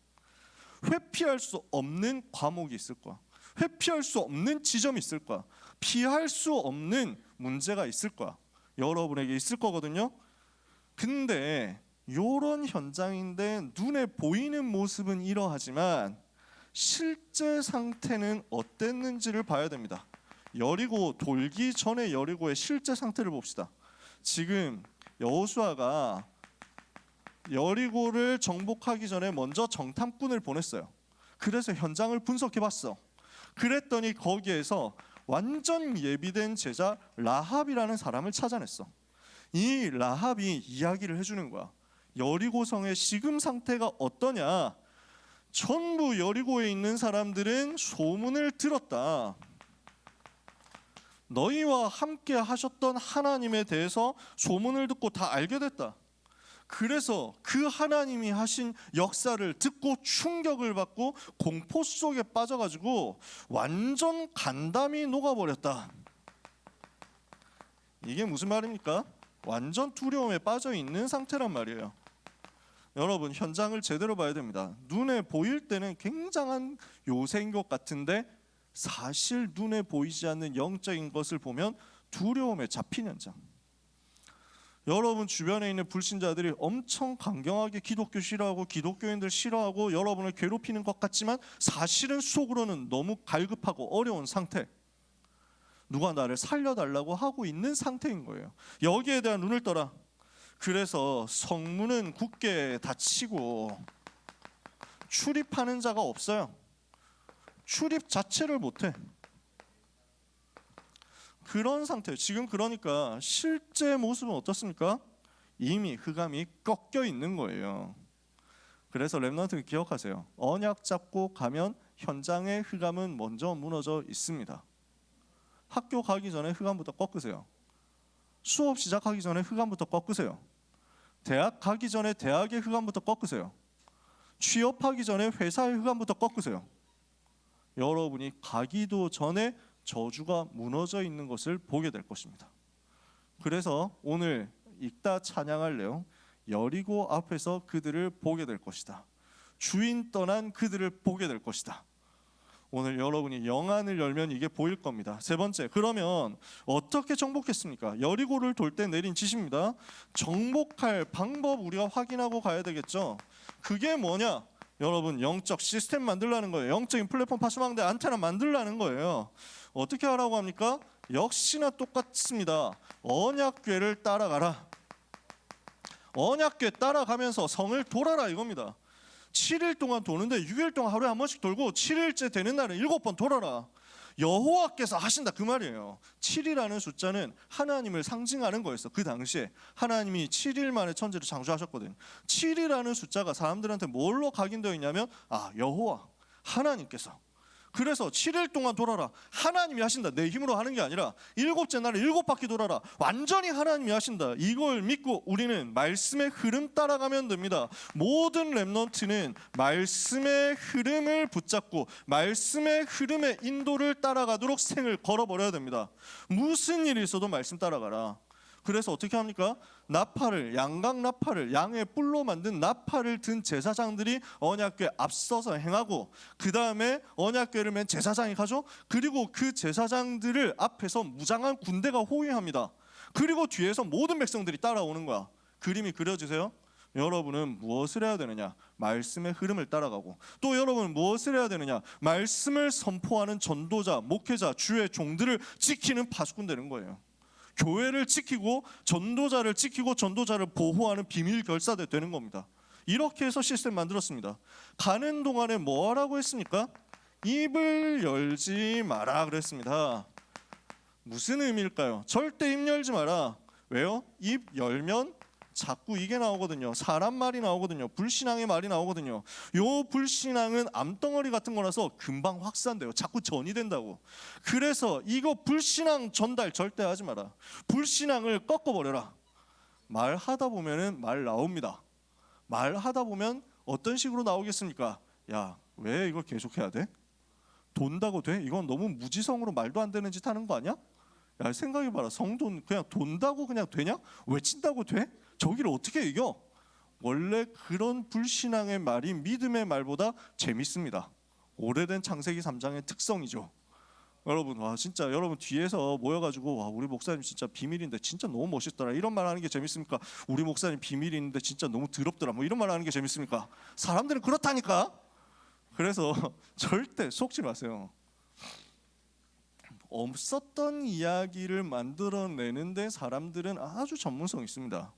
Speaker 3: 회피할 수 없는 과목이 있을 거야. 회피할 수 없는 지점이 있을 거야. 피할 수 없는 문제가 있을 거야. 여러분에게 있을 거거든요. 근데 이런 현장인데 눈에 보이는 모습은 이러하지만 실제 상태는 어땠는지를 봐야 됩니다. 여리고 돌기 전에 여리고의 실제 상태를 봅시다. 지금 여호수아가 여리고를 정복하기 전에 먼저 정탐꾼을 보냈어요. 그래서 현장을 분석해봤어. 그랬더니 거기에서 완전 예비된 제자 라합이라는 사람을 찾아냈어. 이 라합이 이야기를 해주는 거야. 여리고성의 지금 상태가 어떠냐? 전부 여리고에 있는 사람들은 소문을 들었다. 너희와 함께 하셨던 하나님에 대해서 소문을 듣고 다 알게 됐다. 그래서 그 하나님이 하신 역사를 듣고 충격을 받고 공포 속에 빠져가지고 완전 간담이 녹아버렸다. 이게 무슨 말입니까? 완전 두려움에 빠져 있는 상태란 말이에요. 여러분 현장을 제대로 봐야 됩니다. 눈에 보일 때는 굉장한 요새인 것 같은데 사실 눈에 보이지 않는 영적인 것을 보면 두려움에 잡힌 현장. 여러분 주변에 있는 불신자들이 엄청 강경하게 기독교 싫어하고 기독교인들 싫어하고 여러분을 괴롭히는 것 같지만 사실은 속으로는 너무 갈급하고 어려운 상태. 누가 나를 살려달라고 하고 있는 상태인 거예요. 여기에 대한 눈을 떠라. 그래서 성문은 굳게 닫히고 출입하는 자가 없어요. 출입 자체를 못해. 그런 상태예요. 지금 그러니까 실제 모습은 어떻습니까? 이미 흑암이 꺾여 있는 거예요. 그래서 렘넌트 기억하세요. 언약 잡고 가면 현장의 흑암은 먼저 무너져 있습니다. 학교 가기 전에 흑암부터 꺾으세요. 수업 시작하기 전에 흑암부터 꺾으세요. 대학 가기 전에 대학의 흑암부터 꺾으세요. 취업하기 전에 회사의 흑암부터 꺾으세요. 여러분이 가기도 전에 저주가 무너져 있는 것을 보게 될 것입니다. 그래서 오늘 읽다 찬양할 내용, 여리고 앞에서 그들을 보게 될 것이다. 주인 떠난 그들을 보게 될 것이다. 오늘 여러분이 영안을 열면 이게 보일 겁니다. 세 번째, 그러면 어떻게 정복했습니까? 여리고를 돌 때 내린 지시입니다. 정복할 방법 우리가 확인하고 가야 되겠죠. 그게 뭐냐? 여러분 영적 시스템 만들라는 거예요. 영적인 플랫폼 파수망대 안테나 만들라는 거예요. 어떻게 하라고 합니까? 역시나 똑같습니다. 언약궤를 따라가라. 언약궤 따라가면서 성을 돌아라 이겁니다. 7일 동안 도는데 6일 동안 하루에 한 번씩 돌고 7일째 되는 날은 7번 돌아라. 여호와께서 하신다 그 말이에요. 7이라는 숫자는 하나님을 상징하는 거였어. 그 당시에 하나님이 7일 만에 천지를 창조하셨거든. 7이라는 숫자가 사람들한테 뭘로 각인되어 있냐면 여호와 하나님께서. 그래서 7일 동안 돌아라. 하나님이 하신다. 내 힘으로 하는 게 아니라 7째 날에 7바퀴 돌아라. 완전히 하나님이 하신다. 이걸 믿고 우리는 말씀의 흐름 따라가면 됩니다. 모든 렘넌트는 말씀의 흐름을 붙잡고 말씀의 흐름의 인도를 따라가도록 생을 걸어버려야 됩니다. 무슨 일이 있어도 말씀 따라가라. 그래서 어떻게 합니까? 나팔을, 양각 나팔을, 양의 뿔로 만든 나팔을 든 제사장들이 언약궤에 앞서서 행하고, 그 다음에 언약궤를 맨 제사장이 가죠. 그리고 그 제사장들을 앞에서 무장한 군대가 호위합니다. 그리고 뒤에서 모든 백성들이 따라오는 거야. 그림이 그려지세요? 여러분은 무엇을 해야 되느냐? 말씀의 흐름을 따라가고, 또 여러분은 무엇을 해야 되느냐? 말씀을 선포하는 전도자, 목회자, 주의 종들을 지키는 파수꾼 되는 거예요. 교회를 지키고 전도자를 지키고 전도자를 보호하는 비밀 결사대 되는 겁니다. 이렇게 해서 시스템 만들었습니다. 가는 동안에 뭐 하라고 했습니까? 입을 열지 마라 그랬습니다. 무슨 의미일까요? 절대 입 열지 마라. 왜요? 입 열면 자꾸 이게 나오거든요. 사람 말이 나오거든요. 불신앙의 말이 나오거든요. 요 불신앙은 암덩어리 같은 거라서 금방 확산돼요. 자꾸 전이 된다고. 그래서 이거 불신앙 전달 절대 하지 마라. 불신앙을 꺾어버려라. 말하다 보면은 말 나옵니다. 말하다 보면 어떤 식으로 나오겠습니까? 야, 왜 이걸 계속해야 돼? 돈다고 돼? 이건 너무 무지성으로 말도 안 되는 짓 하는 거 아니야? 야, 생각해봐라. 성돈 그냥 돈다고 그냥 되냐? 외친다고 돼? 저기를 어떻게 이겨? 원래 그런 불신앙의 말이 믿음의 말보다 재밌습니다. 오래된 창세기 3장의 특성이죠. 여러분, 와 진짜 여러분 뒤에서 모여가지고 와 우리 목사님 진짜 비밀인데 진짜 너무 멋있더라 이런 말 하는 게 재밌습니까? 우리 목사님 비밀이 있는데 진짜 너무 더럽더라 뭐 이런 말 하는 게 재밌습니까? 사람들은 그렇다니까. 그래서 절대 속지 마세요. 없었던 이야기를 만들어내는데 사람들은 아주 전문성이 있습니다.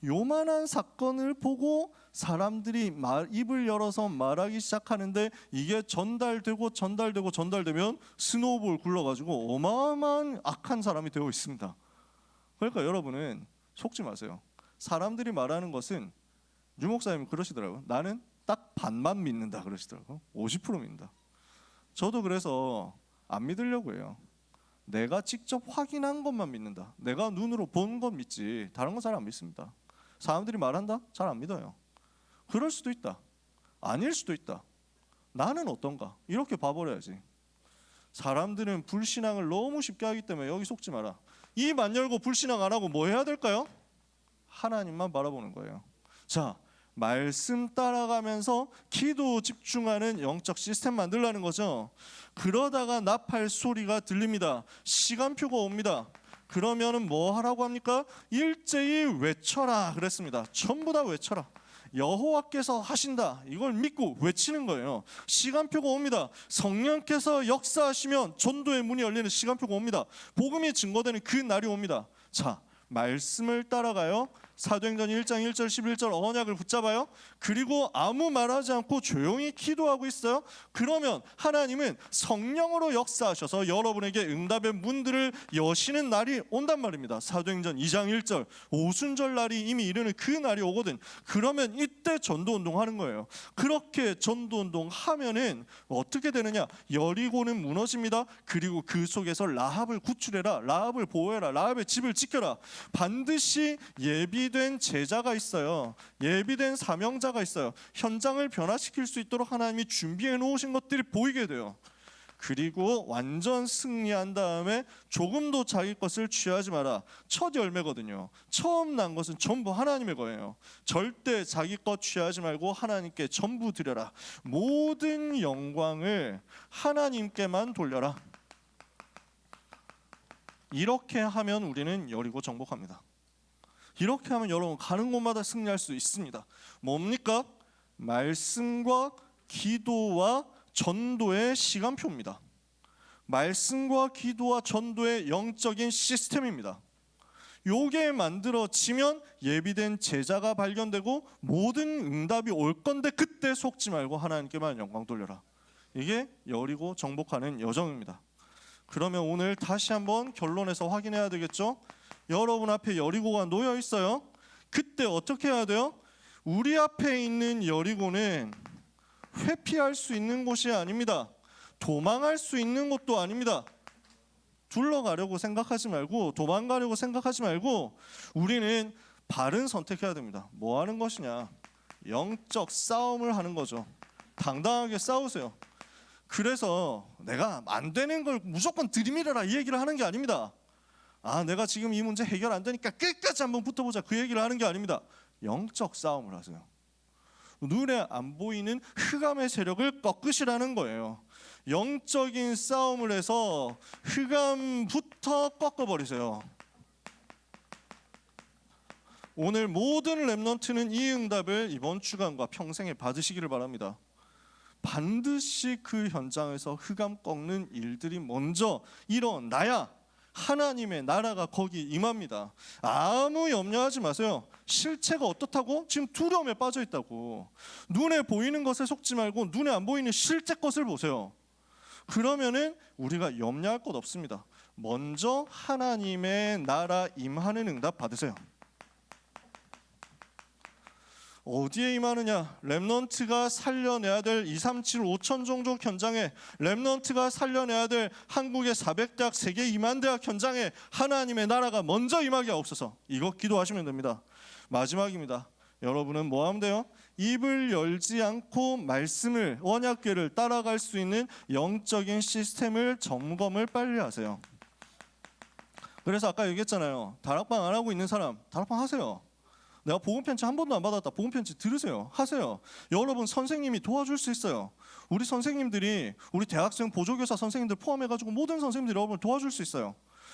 Speaker 3: 요만한 사건을 보고 사람들이 입을 열어서 말하기 시작하는데 이게 전달되면 스노우볼 굴러가지고 어마어마한 악한 사람이 되어 있습니다. 그러니까 여러분은 속지 마세요. 사람들이 말하는 것은 유 목사님이 그러시더라고요. 나는 딱 반만 믿는다 그러시더라고요. 50% 믿는다. 저도 그래서 안 믿으려고 해요. 내가 직접 확인한 것만 믿는다. 내가 눈으로 본 건 믿지 다른 건 잘 안 믿습니다. 사람들이 말한다? 잘 안 믿어요. 그럴 수도 있다. 아닐 수도 있다. 나는 어떤가? 이렇게 봐버려야지. 사람들은 불신앙을 너무 쉽게 하기 때문에 여기 속지 마라. 입 안 열고 불신앙 안 하고 뭐 해야 될까요? 하나님만 바라보는 거예요. 자, 말씀 따라가면서 기도 집중하는 영적 시스템 만들라는 거죠. 그러다가 나팔 소리가 들립니다. 시간표가 옵니다. 그러면은 뭐 하라고 합니까? 일제히 외쳐라 그랬습니다. 전부 다 외쳐라. 여호와께서 하신다. 이걸 믿고 외치는 거예요. 시간표가 옵니다. 성령께서 역사하시면 전도의 문이 열리는 시간표가 옵니다. 복음이 증거되는 그 날이 옵니다. 자, 말씀을 따라가요. 사도행전 1장 1절 11절 언약을 붙잡아요. 그리고 아무 말하지 않고 조용히 기도하고 있어요. 그러면 하나님은 성령으로 역사하셔서 여러분에게 응답의 문들을 여시는 날이 온단 말입니다. 사도행전 2장 1절 오순절 날이 이미 이르는 그 날이 오거든. 그러면 이때 전도운동 하는 거예요. 그렇게 전도운동 하면은 어떻게 되느냐? 여리고는 무너집니다. 그리고 그 속에서 라합을 구출해라. 라합을 보호해라. 라합의 집을 지켜라. 반드시 예비된 제자가 있어요. 예비된 사명자가 있어요. 현장을 변화시킬 수 있도록 하나님이 준비해 놓으신 것들이 보이게 돼요. 그리고 완전 승리한 다음에 조금도 자기 것을 취하지 마라. 첫 열매거든요. 처음 난 것은 전부 하나님의 거예요. 절대 자기 것 취하지 말고 하나님께 전부 드려라. 모든 영광을 하나님께만 돌려라. 이렇게 하면 우리는 여리고 정복합니다. 이렇게 하면 여러분 가는 곳마다 승리할 수 있습니다. 뭡니까? 말씀과 기도와 전도의 시간표입니다. 말씀과 기도와 전도의 영적인 시스템입니다. 요게 만들어지면 예비된 제자가 발견되고 모든 응답이 올 건데 그때 속지 말고 하나님께만 영광 돌려라. 이게 여리고 정복하는 여정입니다. 그러면 오늘 다시 한번 결론에서 확인해야 되겠죠? 여러분 앞에 여리고가 놓여 있어요. 그때 어떻게 해야 돼요? 우리 앞에 있는 여리고는 회피할 수 있는 곳이 아닙니다. 도망할 수 있는 것도 아닙니다. 둘러가려고 생각하지 말고 도망가려고 생각하지 말고 우리는 바른 선택해야 됩니다. 뭐 하는 것이냐? 영적 싸움을 하는 거죠. 당당하게 싸우세요. 그래서 내가 안 되는 걸 무조건 들이밀어라 이 얘기를 하는 게 아닙니다. 내가 지금 이 문제 해결 안 되니까 끝까지 한번 붙어보자 그 얘기를 하는 게 아닙니다. 영적 싸움을 하세요. 눈에 안 보이는 흑암의 세력을 꺾으시라는 거예요. 영적인 싸움을 해서 흑암부터 꺾어버리세요. 오늘 모든 렘넌트는 이 응답을 이번 주간과 평생에 받으시기를 바랍니다. 반드시 그 현장에서 흑암 꺾는 일들이 먼저 일어나야 하나님의 나라가 거기 임합니다. 아무 염려하지 마세요. 실체가 어떻다고? 지금 두려움에 빠져 있다고. 눈에 보이는 것에 속지 말고 눈에 안 보이는 실제 것을 보세요. 그러면은 우리가 염려할 것 없습니다. 먼저 하나님의 나라 임하는 응답 받으세요. 어디에 임하느냐? 렘넌트가 살려내야 될 237, 5천 종족 현장에, 렘넌트가 살려내야 될 한국의 400대학, 세계 2만 대학 현장에 하나님의 나라가 먼저 임하게 하옵소서. 이거 기도하시면 됩니다. 마지막입니다. 여러분은 뭐 하면 돼요? 입을 열지 않고 말씀을, 언약궤를 따라갈 수 있는 영적인 시스템을 점검을 빨리 하세요. 그래서 아까 얘기했잖아요. 다락방 안 하고 있는 사람 다락방 하세요. 내가 복음편지 한 번도 안 받았다. 복음편지 들으세요. 하세요. 여러분 선생님이 도와줄 수 있어요. 우리 선생님들이, 우리 대학생 보조교사 선생님들 포함해가지고 모든 선생님들이 여러분 도와줄 수 있어요.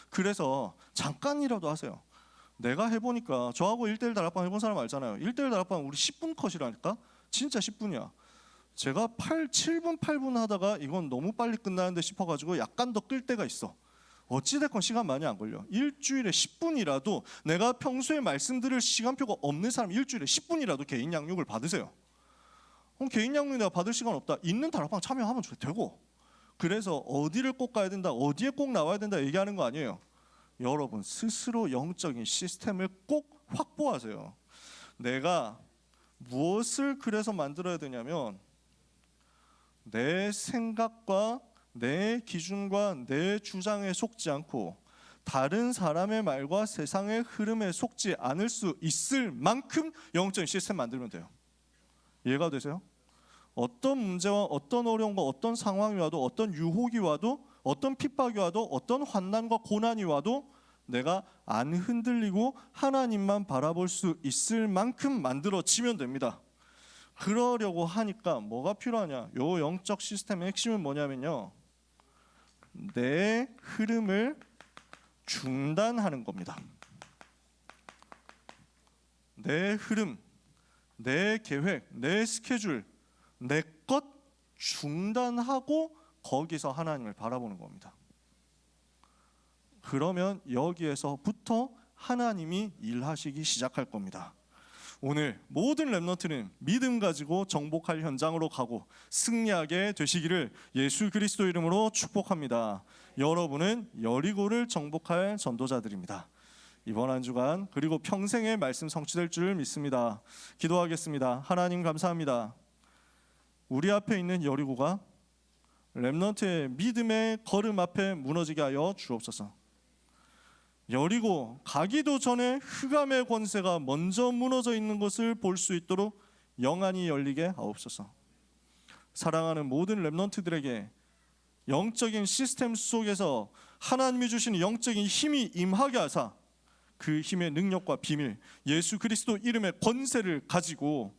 Speaker 3: 그래서 잠깐이라도 하세요. 내가 해보니까 저하고 1대1 다락방 해본 사람 알잖아요. 1대1 다락방 우리 10분 컷이라니까. 진짜 10분이야. 제가 7분 8분 하다가 이건 너무 빨리 끝나는데 싶어가지고 약간 더 끌 때가 있어. 어찌됐건 시간 많이 안 걸려. 일주일에 10분이라도 내가 평소에 말씀드릴 시간표가 없는 사람 일주일에 10분이라도 개인 양육을 받으세요. 그럼 개인 양육 내가 받을 시간 없다. 있는 다락방 참여하면 되고. 그래서 어디를 꼭 가야 된다, 어디에 꼭 나와야 된다 얘기하는 거 아니에요. 여러분 스스로 영적인 시스템을 꼭 확보하세요. 내가 무엇을 그래서 만들어야 되냐면 내 생각과 내 기준과 내 주장에 속지 않고 다른 사람의 말과 세상의 흐름에 속지 않을 수 있을 만큼 영적인 시스템 만들면 돼요. 이해가 되세요? 어떤 문제와 어떤 어려움과 어떤 상황이 와도, 어떤 유혹이 와도, 어떤 핍박이 와도, 어떤 환난과 고난이 와도 내가 안 흔들리고 하나님만 바라볼 수 있을 만큼 만들어지면 됩니다. 그러려고 하니까 뭐가 필요하냐? 요 영적 시스템의 핵심은 뭐냐면요, 내 흐름을 중단하는 겁니다. 내 흐름, 내 계획, 내 스케줄, 내 것 중단하고 거기서 하나님을 바라보는 겁니다. 그러면 여기에서부터 하나님이 일하시기 시작할 겁니다. 오늘 모든 렘넌트는 믿음 가지고 정복할 현장으로 가고 승리하게 되시기를 예수 그리스도 이름으로 축복합니다. 여러분은 여리고를 정복할 전도자들입니다. 이번 한 주간 그리고 평생의 말씀 성취될 줄 믿습니다. 기도하겠습니다. 하나님 감사합니다. 우리 앞에 있는 여리고가 렘넌트의 믿음의 걸음 앞에 무너지게 하여 주옵소서. 여리고 가기도 전에 흑암의 권세가 먼저 무너져 있는 것을 볼 수 있도록 영안이 열리게 하옵소서. 사랑하는 모든 렘넌트들에게 영적인 시스템 속에서 하나님이 주시는 영적인 힘이 임하게 하사 그 힘의 능력과 비밀, 예수 그리스도 이름의 권세를 가지고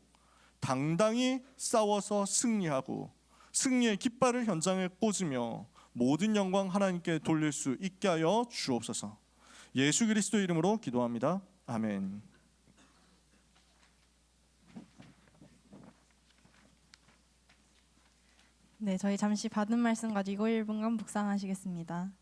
Speaker 3: 당당히 싸워서 승리하고 승리의 깃발을 현장에 꽂으며 모든 영광 하나님께 돌릴 수 있게 하여 주옵소서. 예수 그리스도 이름으로 기도합니다. 아멘.
Speaker 1: 네, 저희 잠시 받은 말씀 가지고 1분간 묵상하시겠습니다.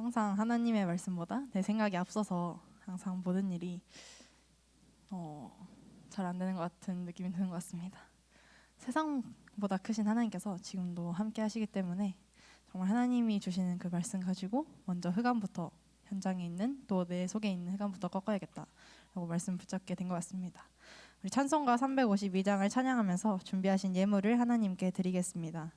Speaker 1: 항상 하나님의 말씀보다 내 생각이 앞서서 항상 모든 일이 잘 안 되는 것 같은 느낌이 드는 것 같습니다. 세상보다 크신 하나님께서 지금도 함께 하시기 때문에 정말 하나님이 주시는 그 말씀 가지고 먼저 흑암부터, 현장에 있는 또 내 속에 있는 흑암부터 꺾어야겠다라고 말씀 붙잡게 된 것 같습니다. 우리 찬송가 352장을 찬양하면서 준비하신 예물을 하나님께 드리겠습니다.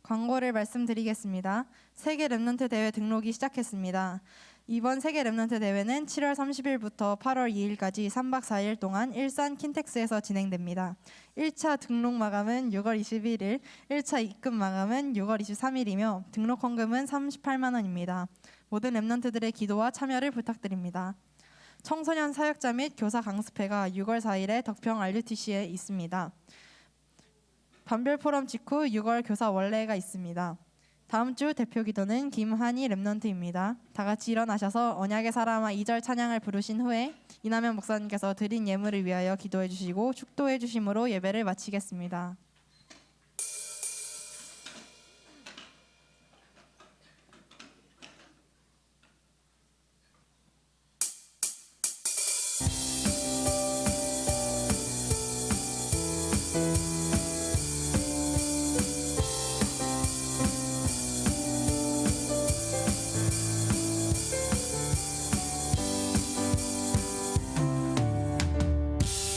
Speaker 1: 광고를 말씀드리겠습니다. 세계 랩넌트 대회 등록이 시작했습니다. 이번 세계 랩넌트 대회는 7월 30일부터 8월 2일까지 3박 4일 동안 일산 킨텍스에서 진행됩니다. 1차 등록 마감은 6월 21일, 1차 입금 마감은 6월 23일이며 등록 헌금은 38만 원입니다. 모든 랩넌트들의 기도와 참여를 부탁드립니다. 청소년 사역자 및 교사 강습회가 6월 4일에 덕평 RUTC에 있습니다. 반별 포럼 직후 6월 교사 원래가 있습니다. 다음 주 대표 기도는 김한희 랩넌트입니다. 다 같이 일어나셔서 언약의 사람아 2절 찬양을 부르신 후에 이남현 목사님께서 드린 예물을 위하여 기도해 주시고 축도해 주심으로 예배를 마치겠습니다.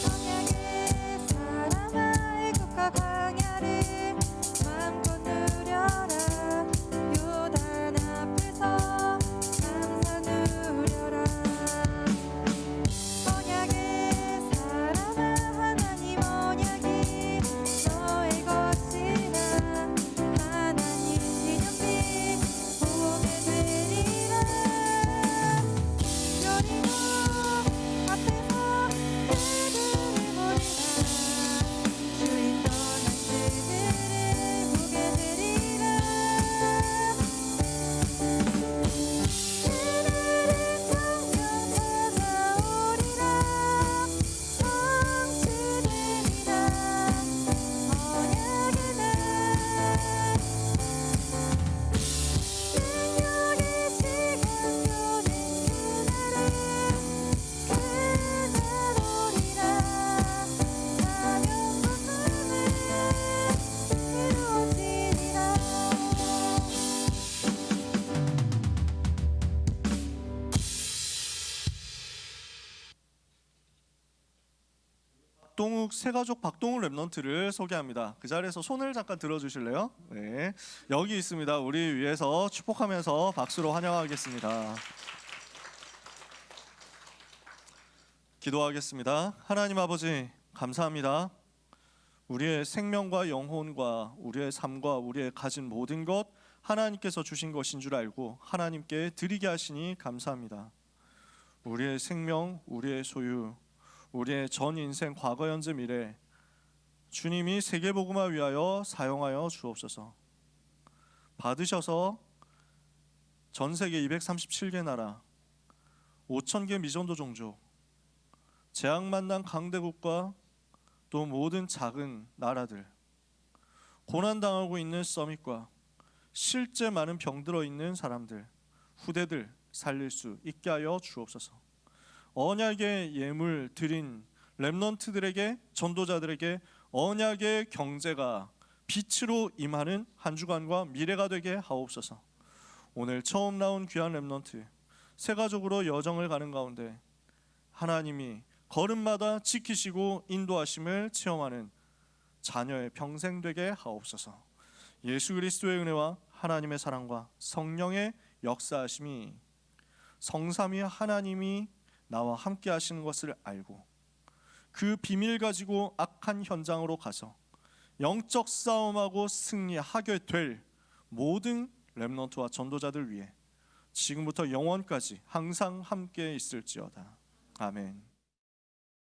Speaker 1: 언약의 사랑아 애국하고
Speaker 3: 새가족 박동욱 랩넌트를 소개합니다. 그 자리에서 손을 잠깐 들어주실래요? 네, 여기 있습니다. 우리 위해서 축복하면서 박수로 환영하겠습니다. 기도하겠습니다. 하나님 아버지, 감사합니다. 우리의 생명과 영혼과 우리의 삶과 우리의 가진 모든 것 하나님께서 주신 것인 줄 알고 하나님께 드리게 하시니 감사합니다. 우리의 생명, 우리의 소유, 우리의 전 인생, 과거, 현재, 미래 주님이 세계복음화 위하여 사용하여 주옵소서. 받으셔서 전 세계 237개 나라 5,000개 미전도 종족, 재앙 만난 강대국과 또 모든 작은 나라들, 고난당하고 있는 서밋과 실제 많은 병들어 있는 사람들, 후대들 살릴 수 있게 하여 주옵소서. 언약의 예물 드린 렘넌트들에게, 전도자들에게 언약의 경제가 빛으로 임하는 한 주간과 미래가 되게 하옵소서. 오늘 처음 나온 귀한 렘넌트 새가족으로 여정을 가는 가운데 하나님이 걸음마다 지키시고 인도하심을 체험하는 자녀의 평생 되게 하옵소서. 예수 그리스도의 은혜와 하나님의 사랑과 성령의 역사하심이, 성삼위 하나님이 나와 함께 하시는 것을 알고 그 비밀 가지고 악한 현장으로 가서 영적 싸움하고 승리하게 될 모든 렘넌트와 전도자들 위해 지금부터 영원까지 항상 함께 있을지어다. 아멘.